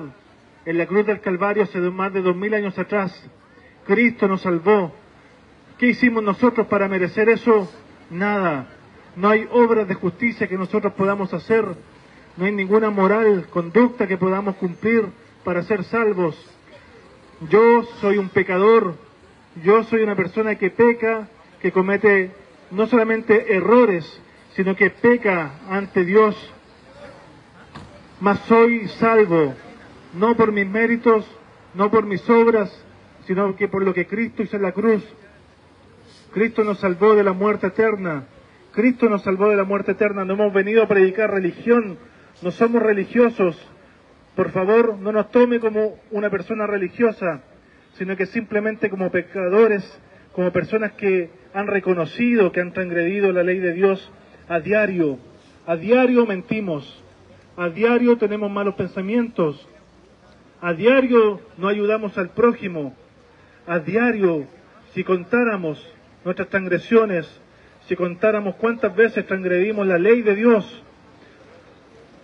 en la cruz del Calvario hace más de 2000 años atrás. Cristo nos salvó. ¿Qué hicimos nosotros para merecer eso? Nada. No hay obras de justicia que nosotros podamos hacer. No hay ninguna moral, conducta que podamos cumplir para ser salvos. Yo soy un pecador. Yo soy una persona que peca, que comete no solamente errores, sino que peca ante Dios. Mas soy salvo, no por mis méritos, no por mis obras, sino que por lo que Cristo hizo en la cruz. Cristo nos salvó de la muerte eterna. Cristo nos salvó de la muerte eterna. No hemos venido a predicar religión. No somos religiosos. Por favor, no nos tome como una persona religiosa, sino que simplemente como pecadores, como personas que han reconocido que han transgredido la ley de Dios a diario. A diario mentimos. A diario tenemos malos pensamientos. A diario no ayudamos al prójimo. A diario, si contáramos nuestras transgresiones, si contáramos cuántas veces transgredimos la ley de Dios,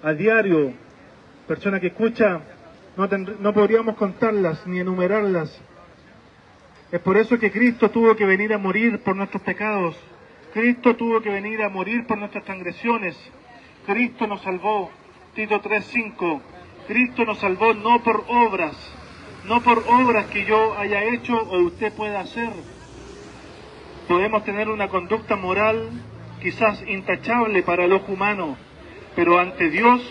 a diario, persona que escucha, no podríamos contarlas ni enumerarlas. Es por eso que Cristo tuvo que venir a morir por nuestros pecados. Cristo tuvo que venir a morir por nuestras transgresiones. Cristo nos salvó. Tito 3:5. Cristo nos salvó no por obras, no por obras que yo haya hecho o usted pueda hacer. Podemos tener una conducta moral quizás intachable para el ojo humano, pero ante Dios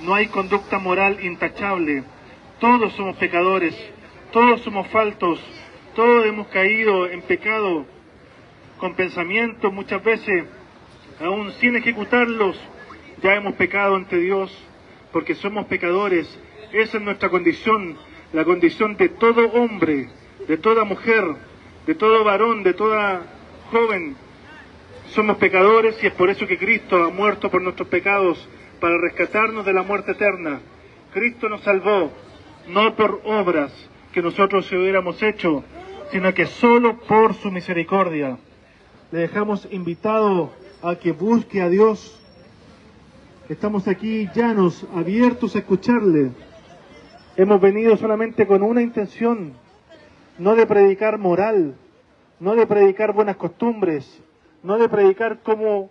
no hay conducta moral intachable. Todos somos pecadores, todos somos faltos, todos hemos caído en pecado. con pensamientos, muchas veces, aún sin ejecutarlos, ya hemos pecado ante Dios, porque somos pecadores. Esa es nuestra condición, la condición de todo hombre, de toda mujer, de todo varón, de toda joven. Somos pecadores y es por eso que Cristo ha muerto por nuestros pecados, para rescatarnos de la muerte eterna. Cristo nos salvó, no por obras que nosotros hubiéramos hecho, sino que solo por su misericordia. Le dejamos invitado a que busque a Dios. Estamos aquí llanos, abiertos a escucharle. Hemos venido solamente con una intención, no de predicar moral, no de predicar buenas costumbres, no de predicar cómo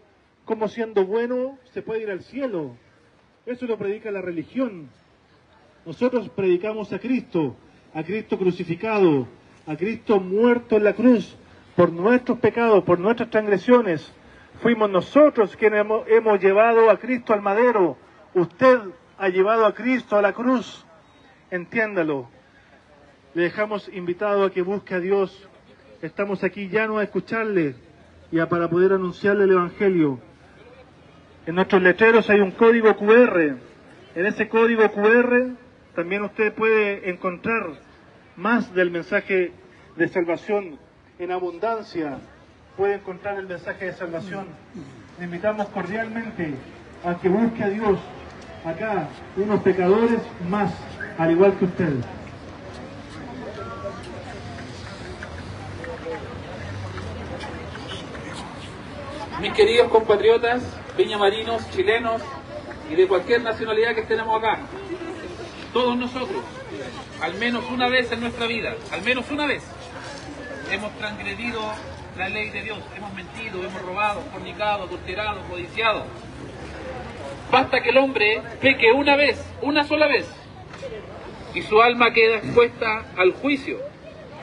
siendo bueno se puede ir al cielo. Eso lo predica la religión. Nosotros predicamos a Cristo crucificado, a Cristo muerto en la cruz, por nuestros pecados, por nuestras transgresiones. Fuimos nosotros quienes hemos llevado a Cristo al madero. Usted ha llevado a Cristo a la cruz. Entiéndalo. Le dejamos invitado a que busque a Dios. Estamos aquí llanos a escucharle y para poder anunciarle el Evangelio. En nuestros letreros hay un código QR. En ese código QR también usted puede encontrar más del mensaje de salvación en abundancia. Puede encontrar el mensaje de salvación. Le invitamos cordialmente a que busque a Dios. Acá, unos pecadores más, al igual que usted. Mis queridos compatriotas, viñamarinos, chilenos y de cualquier nacionalidad que estemos acá, todos nosotros, al menos una vez en nuestra vida, al menos una vez, hemos transgredido la ley de Dios, hemos mentido, hemos robado, fornicado, adulterado, codiciado. Basta que el hombre peque una vez, una sola vez, y su alma queda expuesta al juicio.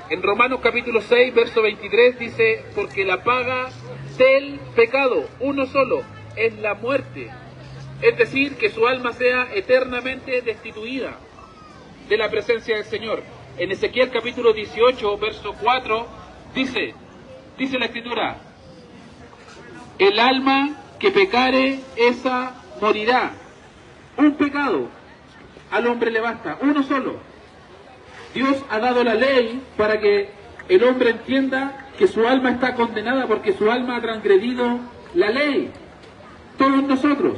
En Romanos capítulo 6, verso 23 dice, porque la paga del pecado, uno solo, es la muerte. Es decir, que su alma sea eternamente destituida de la presencia del Señor. En Ezequiel capítulo 18, verso 4, dice la Escritura, el alma que pecare, esa morirá. Un pecado al hombre le basta, uno solo. Dios ha dado la ley para que el hombre entienda que su alma está condenada porque su alma ha transgredido la ley. Todos nosotros.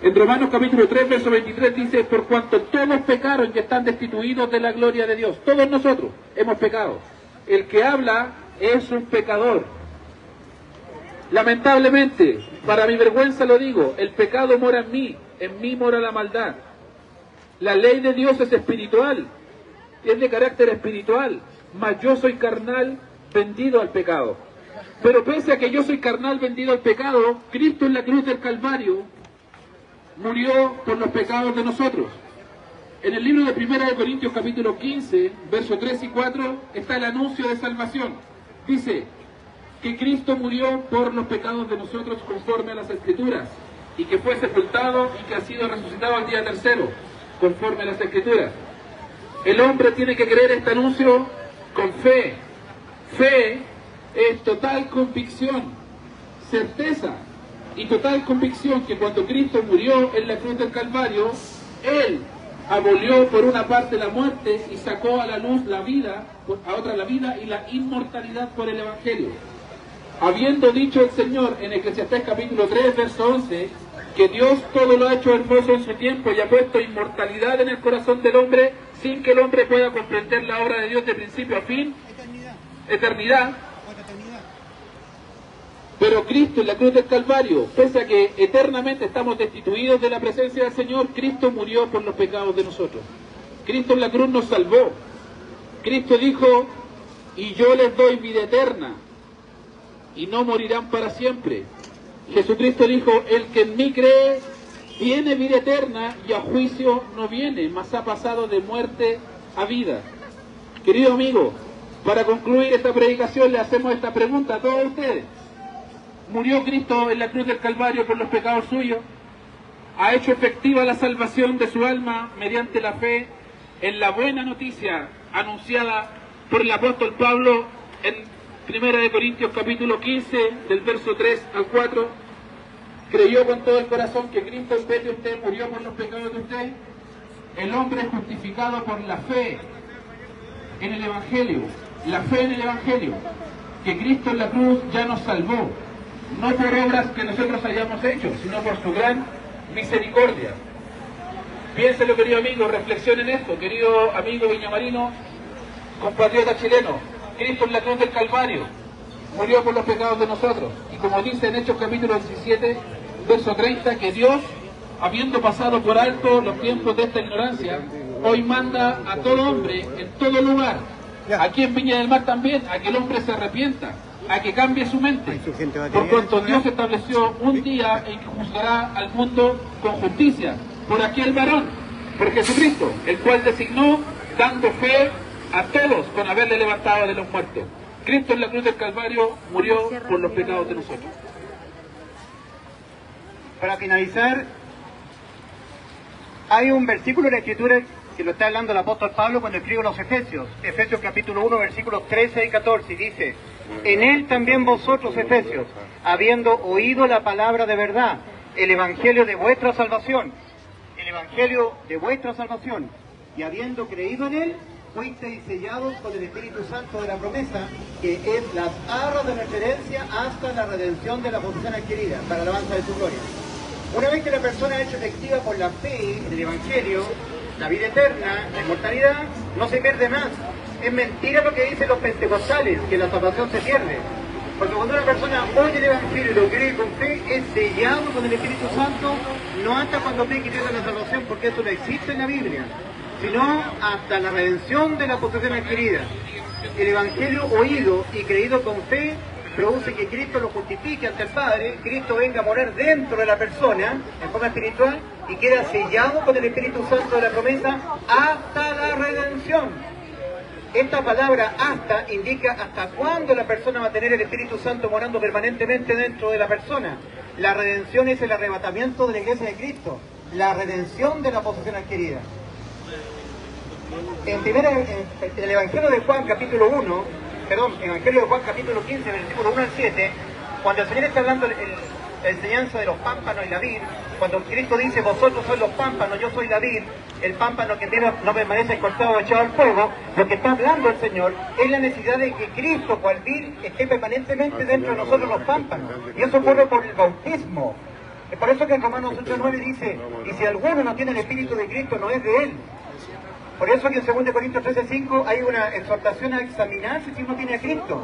En Romanos capítulo 3, verso 23 dice, por cuanto todos pecaron y están destituidos de la gloria de Dios. Todos nosotros hemos pecado. El que habla es un pecador. Lamentablemente, para mi vergüenza lo digo, el pecado mora en mí mora la maldad. La ley de Dios es espiritual, es de carácter espiritual, mas yo soy carnal, vendido al pecado. Pero pese a que yo soy carnal, vendido al pecado, Cristo en la cruz del Calvario murió por los pecados de nosotros. En el libro de 1 Corintios capítulo 15, versos 3 y 4, está el anuncio de salvación. Dice que Cristo murió por los pecados de nosotros conforme a las Escrituras, y que fue sepultado y que ha sido resucitado al día tercero, conforme a las Escrituras. El hombre tiene que creer este anuncio con fe. Fe es total convicción, certeza y total convicción que cuando Cristo murió en la cruz del Calvario, Él abolió por una parte la muerte y sacó a la luz la vida, a otra la vida y la inmortalidad por el Evangelio. Habiendo dicho el Señor en Eclesiastés capítulo 3, verso 11, que Dios todo lo ha hecho hermoso en su tiempo y ha puesto inmortalidad en el corazón del hombre sin que el hombre pueda comprender la obra de Dios de principio a fin, eternidad. Pero Cristo en la cruz del Calvario, pese a que eternamente estamos destituidos de la presencia del Señor, Cristo murió por los pecados de nosotros. Cristo en la cruz nos salvó. Cristo dijo, y yo les doy vida eterna, y no morirán para siempre. Jesucristo dijo, el que en mí cree, tiene vida eterna, y a juicio no viene, mas ha pasado de muerte a vida. Querido amigo, para concluir esta predicación le hacemos esta pregunta a todos ustedes. ¿Murió Cristo en la cruz del Calvario por los pecados suyos? ¿Ha hecho efectiva la salvación de su alma mediante la fe en la buena noticia anunciada por el apóstol Pablo en Primera de Corintios capítulo 15, del verso 3 al 4. Creyó con todo el corazón que Cristo en vez de usted murió por los pecados de usted. El hombre es justificado por la fe en el Evangelio. La fe en el Evangelio. Que Cristo en la cruz ya nos salvó. No por obras que nosotros hayamos hecho, sino por su gran misericordia. Piénselo, querido amigo, reflexionen en esto, querido amigo viñamarino, compatriota chileno. Cristo en la cruz del Calvario murió por los pecados de nosotros. Y como dice en Hechos capítulo 17, verso 30, que Dios, habiendo pasado por alto los tiempos de esta ignorancia, hoy manda a todo hombre, en todo lugar, aquí en Viña del Mar también, a que el hombre se arrepienta, a que cambie su mente, por cuanto Dios estableció un día en que juzgará al mundo con justicia, por aquel varón, por Jesucristo, el cual designó, dando fe a todos con haberle levantado de los muertos. Cristo en la cruz del Calvario murió por los pecados de nosotros. Para finalizar, hay un versículo de la Escritura que lo está hablando el apóstol Pablo cuando escribe los Efesios. Efesios capítulo 1, versículos 13 y 14, y dice: en él también vosotros, Efesios, habiendo oído la palabra de verdad, el evangelio de vuestra salvación, y habiendo creído en él, fuisteis sellados con el Espíritu Santo de la promesa, que es las arras de nuestra herencia hasta la redención de la posesión adquirida, para alabanza de su gloria. Una vez que la persona ha hecho efectiva por la fe en el Evangelio, la vida eterna, la inmortalidad, no se pierde más. Es mentira lo que dicen los pentecostales, que la salvación se pierde. Porque cuando una persona oye el Evangelio y lo cree con fe, es sellado con el Espíritu Santo, no hasta cuando cree que tiene la salvación, porque eso no existe en la Biblia, sino hasta la redención de la posesión adquirida. El Evangelio oído y creído con fe produce que Cristo lo justifique ante el Padre, Cristo venga a morar dentro de la persona en forma espiritual y queda sellado con el Espíritu Santo de la promesa hasta la redención. Esta palabra hasta indica hasta cuándo la persona va a tener el Espíritu Santo morando permanentemente dentro de la persona. La redención es el arrebatamiento de la iglesia de Cristo, la redención de la posesión adquirida. En el Evangelio de Juan capítulo 15, versículo 1 al 7, cuando el Señor está hablando la enseñanza de los pámpanos y la vid, cuando Cristo dice: vosotros sois los pámpanos, yo soy la vid, el pámpano que no permanece cortado o echado al fuego, lo que está hablando el Señor es la necesidad de que Cristo, cual vid, esté permanentemente dentro de nosotros los pámpanos, y eso ocurre por el bautismo. Es por eso que en Romanos 8:9 dice: y si alguno no tiene el Espíritu de Cristo, no es de él. Por eso que en 2 Corintios 13:5 hay una exhortación a examinarse si uno tiene a Cristo.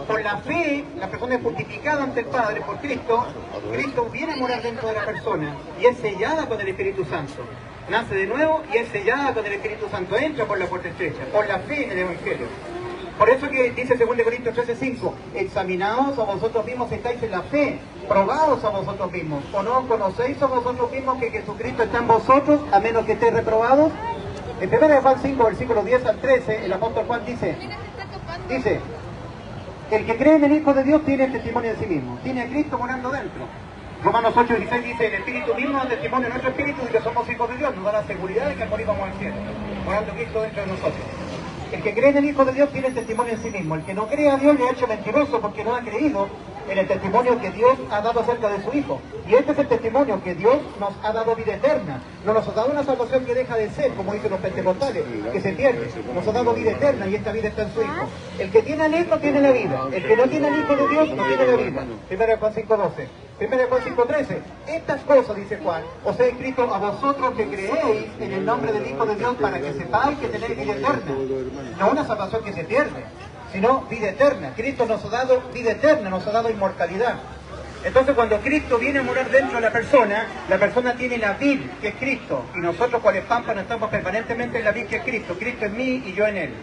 Por la fe, la persona es justificada ante el Padre por Cristo. Cristo viene a morar dentro de la persona y es sellada con el Espíritu Santo. Nace de nuevo y es sellada con el Espíritu Santo. Entra por la puerta estrecha, por la fe en el Evangelio. Por eso que dice 2 Corintios 13:5: examinaos a vosotros mismos si estáis en la fe, probaos a vosotros mismos, o no conocéis a vosotros mismos que Jesucristo está en vosotros, a menos que estéis reprobados. En 1 Juan 5, versículos 10 al 13, el apóstol Juan dice: el que cree en el Hijo de Dios tiene testimonio en sí mismo, tiene a Cristo morando dentro. Romanos 8:16 dice: el Espíritu mismo da testimonio en nuestro espíritu de que somos hijos de Dios, nos da la seguridad de que al morir vamos al cielo, morando Cristo dentro de nosotros. El que cree en el Hijo de Dios tiene testimonio en sí mismo. El que no cree a Dios le ha hecho mentiroso, porque no ha creído en el testimonio que Dios ha dado acerca de su Hijo. Y este es el testimonio, que Dios nos ha dado vida eterna. No nos ha dado una salvación que deja de ser, como dicen los pentecostales, que se pierde. Nos ha dado vida eterna, y esta vida está en su Hijo. El que tiene al Hijo tiene la vida. El que no tiene al Hijo de Dios no tiene la vida. 1 Juan 5:12. 1 Juan 5:13. Estas cosas, dice Juan, os he escrito a vosotros que creéis en el nombre del Hijo de Dios, para que sepáis que tenéis vida eterna. No una salvación que se pierde, sino vida eterna. Cristo nos ha dado vida eterna, nos ha dado inmortalidad. Entonces, cuando Cristo viene a morar dentro de la persona tiene la vid, que es Cristo, y nosotros, cuales pámpanos, estamos permanentemente en la vid, que es Cristo. Cristo en mí y yo en él.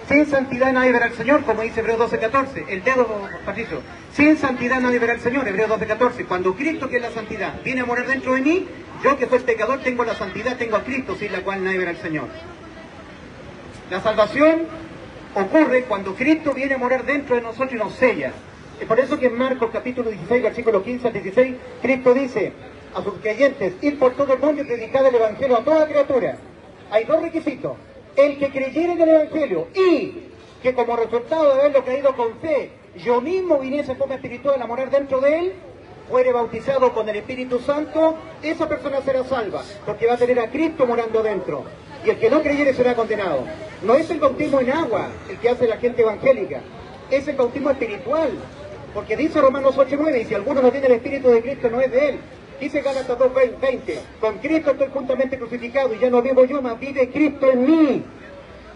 Sin santidad nadie verá al Señor, como dice Hebreos 12:14. El dedo, Patricio. Sin santidad nadie verá al Señor, Hebreos 12:14. Cuando Cristo, que es la santidad, viene a morar dentro de mí, yo que soy pecador tengo la santidad, tengo a Cristo, sin la cual nadie verá al Señor. La salvación ocurre cuando Cristo viene a morar dentro de nosotros y nos sella. Es por eso que en Marcos capítulo 16, versículo 15 al 16, Cristo dice a sus creyentes: ir por todo el mundo y predicar el Evangelio a toda criatura. Hay dos requisitos: el que creyere en el Evangelio y que como resultado de haberlo creído con fe, yo mismo viniese en forma espiritual a morar dentro de él, fuere bautizado con el Espíritu Santo, esa persona será salva, porque va a tener a Cristo morando dentro. Y el que no creyere será condenado. No es el bautismo en agua el que hace la gente evangélica, es el bautismo espiritual. Porque dice Romanos 8:9, y si alguno no tiene el Espíritu de Cristo, no es de él. Dice Gálatas 2:20, con Cristo estoy juntamente crucificado, y ya no vivo yo, mas vive Cristo en mí.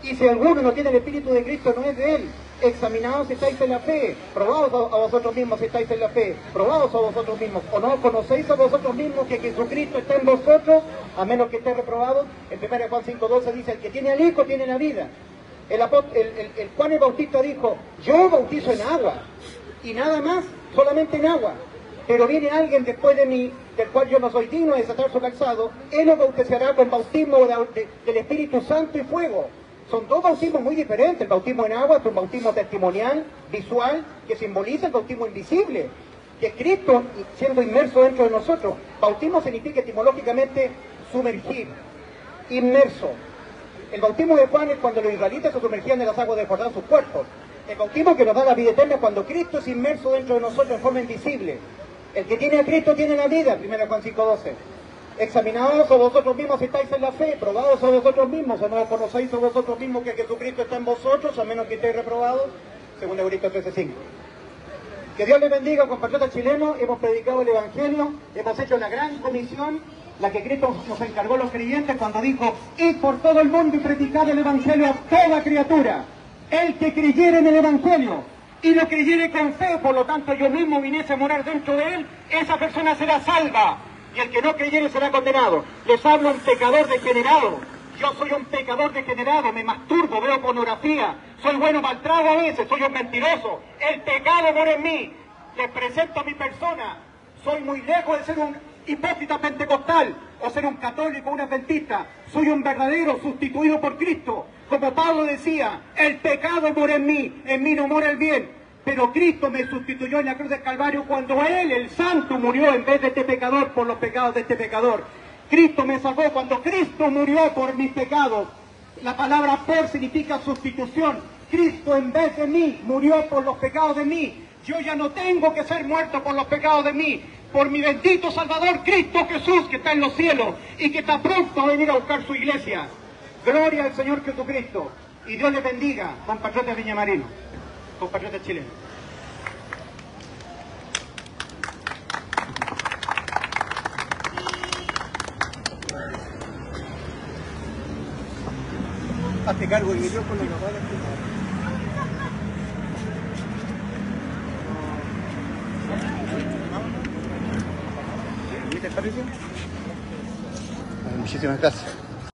Y si alguno no tiene el Espíritu de Cristo, no es de él. Examinaos si estáis en la fe, probaos a vosotros mismos si estáis en la fe, probaos a vosotros mismos, o no conocéis a vosotros mismos que Jesucristo está en vosotros, a menos que esté reprobado. En 1 Juan 5:12 dice, el que tiene al Hijo tiene la vida. El Juan el Bautista dijo, yo bautizo en agua, y nada más, solamente en agua. Pero viene alguien después de mí, del cual yo no soy digno de desatar su calzado, él os bautizará con bautismo del Espíritu Santo y fuego. Son dos bautismos muy diferentes. El bautismo en agua es un bautismo testimonial, visual, que simboliza el bautismo invisible, que es Cristo siendo inmerso dentro de nosotros. Bautismo significa etimológicamente sumergir, inmerso. El bautismo de Juan es cuando los israelitas se sumergían en las aguas de Jordán sus cuerpos. El bautismo que nos da la vida eterna es cuando Cristo es inmerso dentro de nosotros en forma invisible. El que tiene a Cristo tiene la vida, 1 Juan 5:12. Examinaos a vosotros mismos si estáis en la fe, probaos a vosotros mismos, o no conocéis a vosotros mismos que Jesucristo está en vosotros, a menos que estéis reprobados, 2 Corintios 13:5. Que Dios les bendiga, compatriotas chilenos. Hemos predicado el Evangelio, hemos hecho la gran comisión, la que Cristo nos encargó a los creyentes cuando dijo, id por todo el mundo y predicad el Evangelio a toda criatura. El que creyere en el Evangelio y lo creyere con fe, por lo tanto yo mismo viniese a morar dentro de él, esa persona será salva. Y el que no creyere será condenado. Les hablo un pecador degenerado. Yo soy un pecador degenerado, me masturbo, veo pornografía, soy bueno mal trago a veces, soy un mentiroso. El pecado mora en mí. Les presento mi persona. Soy muy lejos de ser un hipócrita pentecostal o ser un católico o un adventista. Soy un verdadero sustituido por Cristo. Como Pablo decía, el pecado mora en mí no mora el bien. Pero Cristo me sustituyó en la cruz del Calvario cuando Él, el Santo, murió en vez de este pecador por los pecados de este pecador. Cristo me salvó cuando Cristo murió por mis pecados. La palabra por significa sustitución. Cristo en vez de mí murió por los pecados de mí. Yo ya no tengo que ser muerto por los pecados de mí. Por mi bendito Salvador Cristo Jesús que está en los cielos y que está pronto a venir a buscar su iglesia. Gloria al Señor Jesucristo. Y Dios les bendiga, compatriotas viñamarinos, compatriotas chilenos. Hazte cargo del micrófono y lo apagas. ¿Te parece? Muchísimas gracias.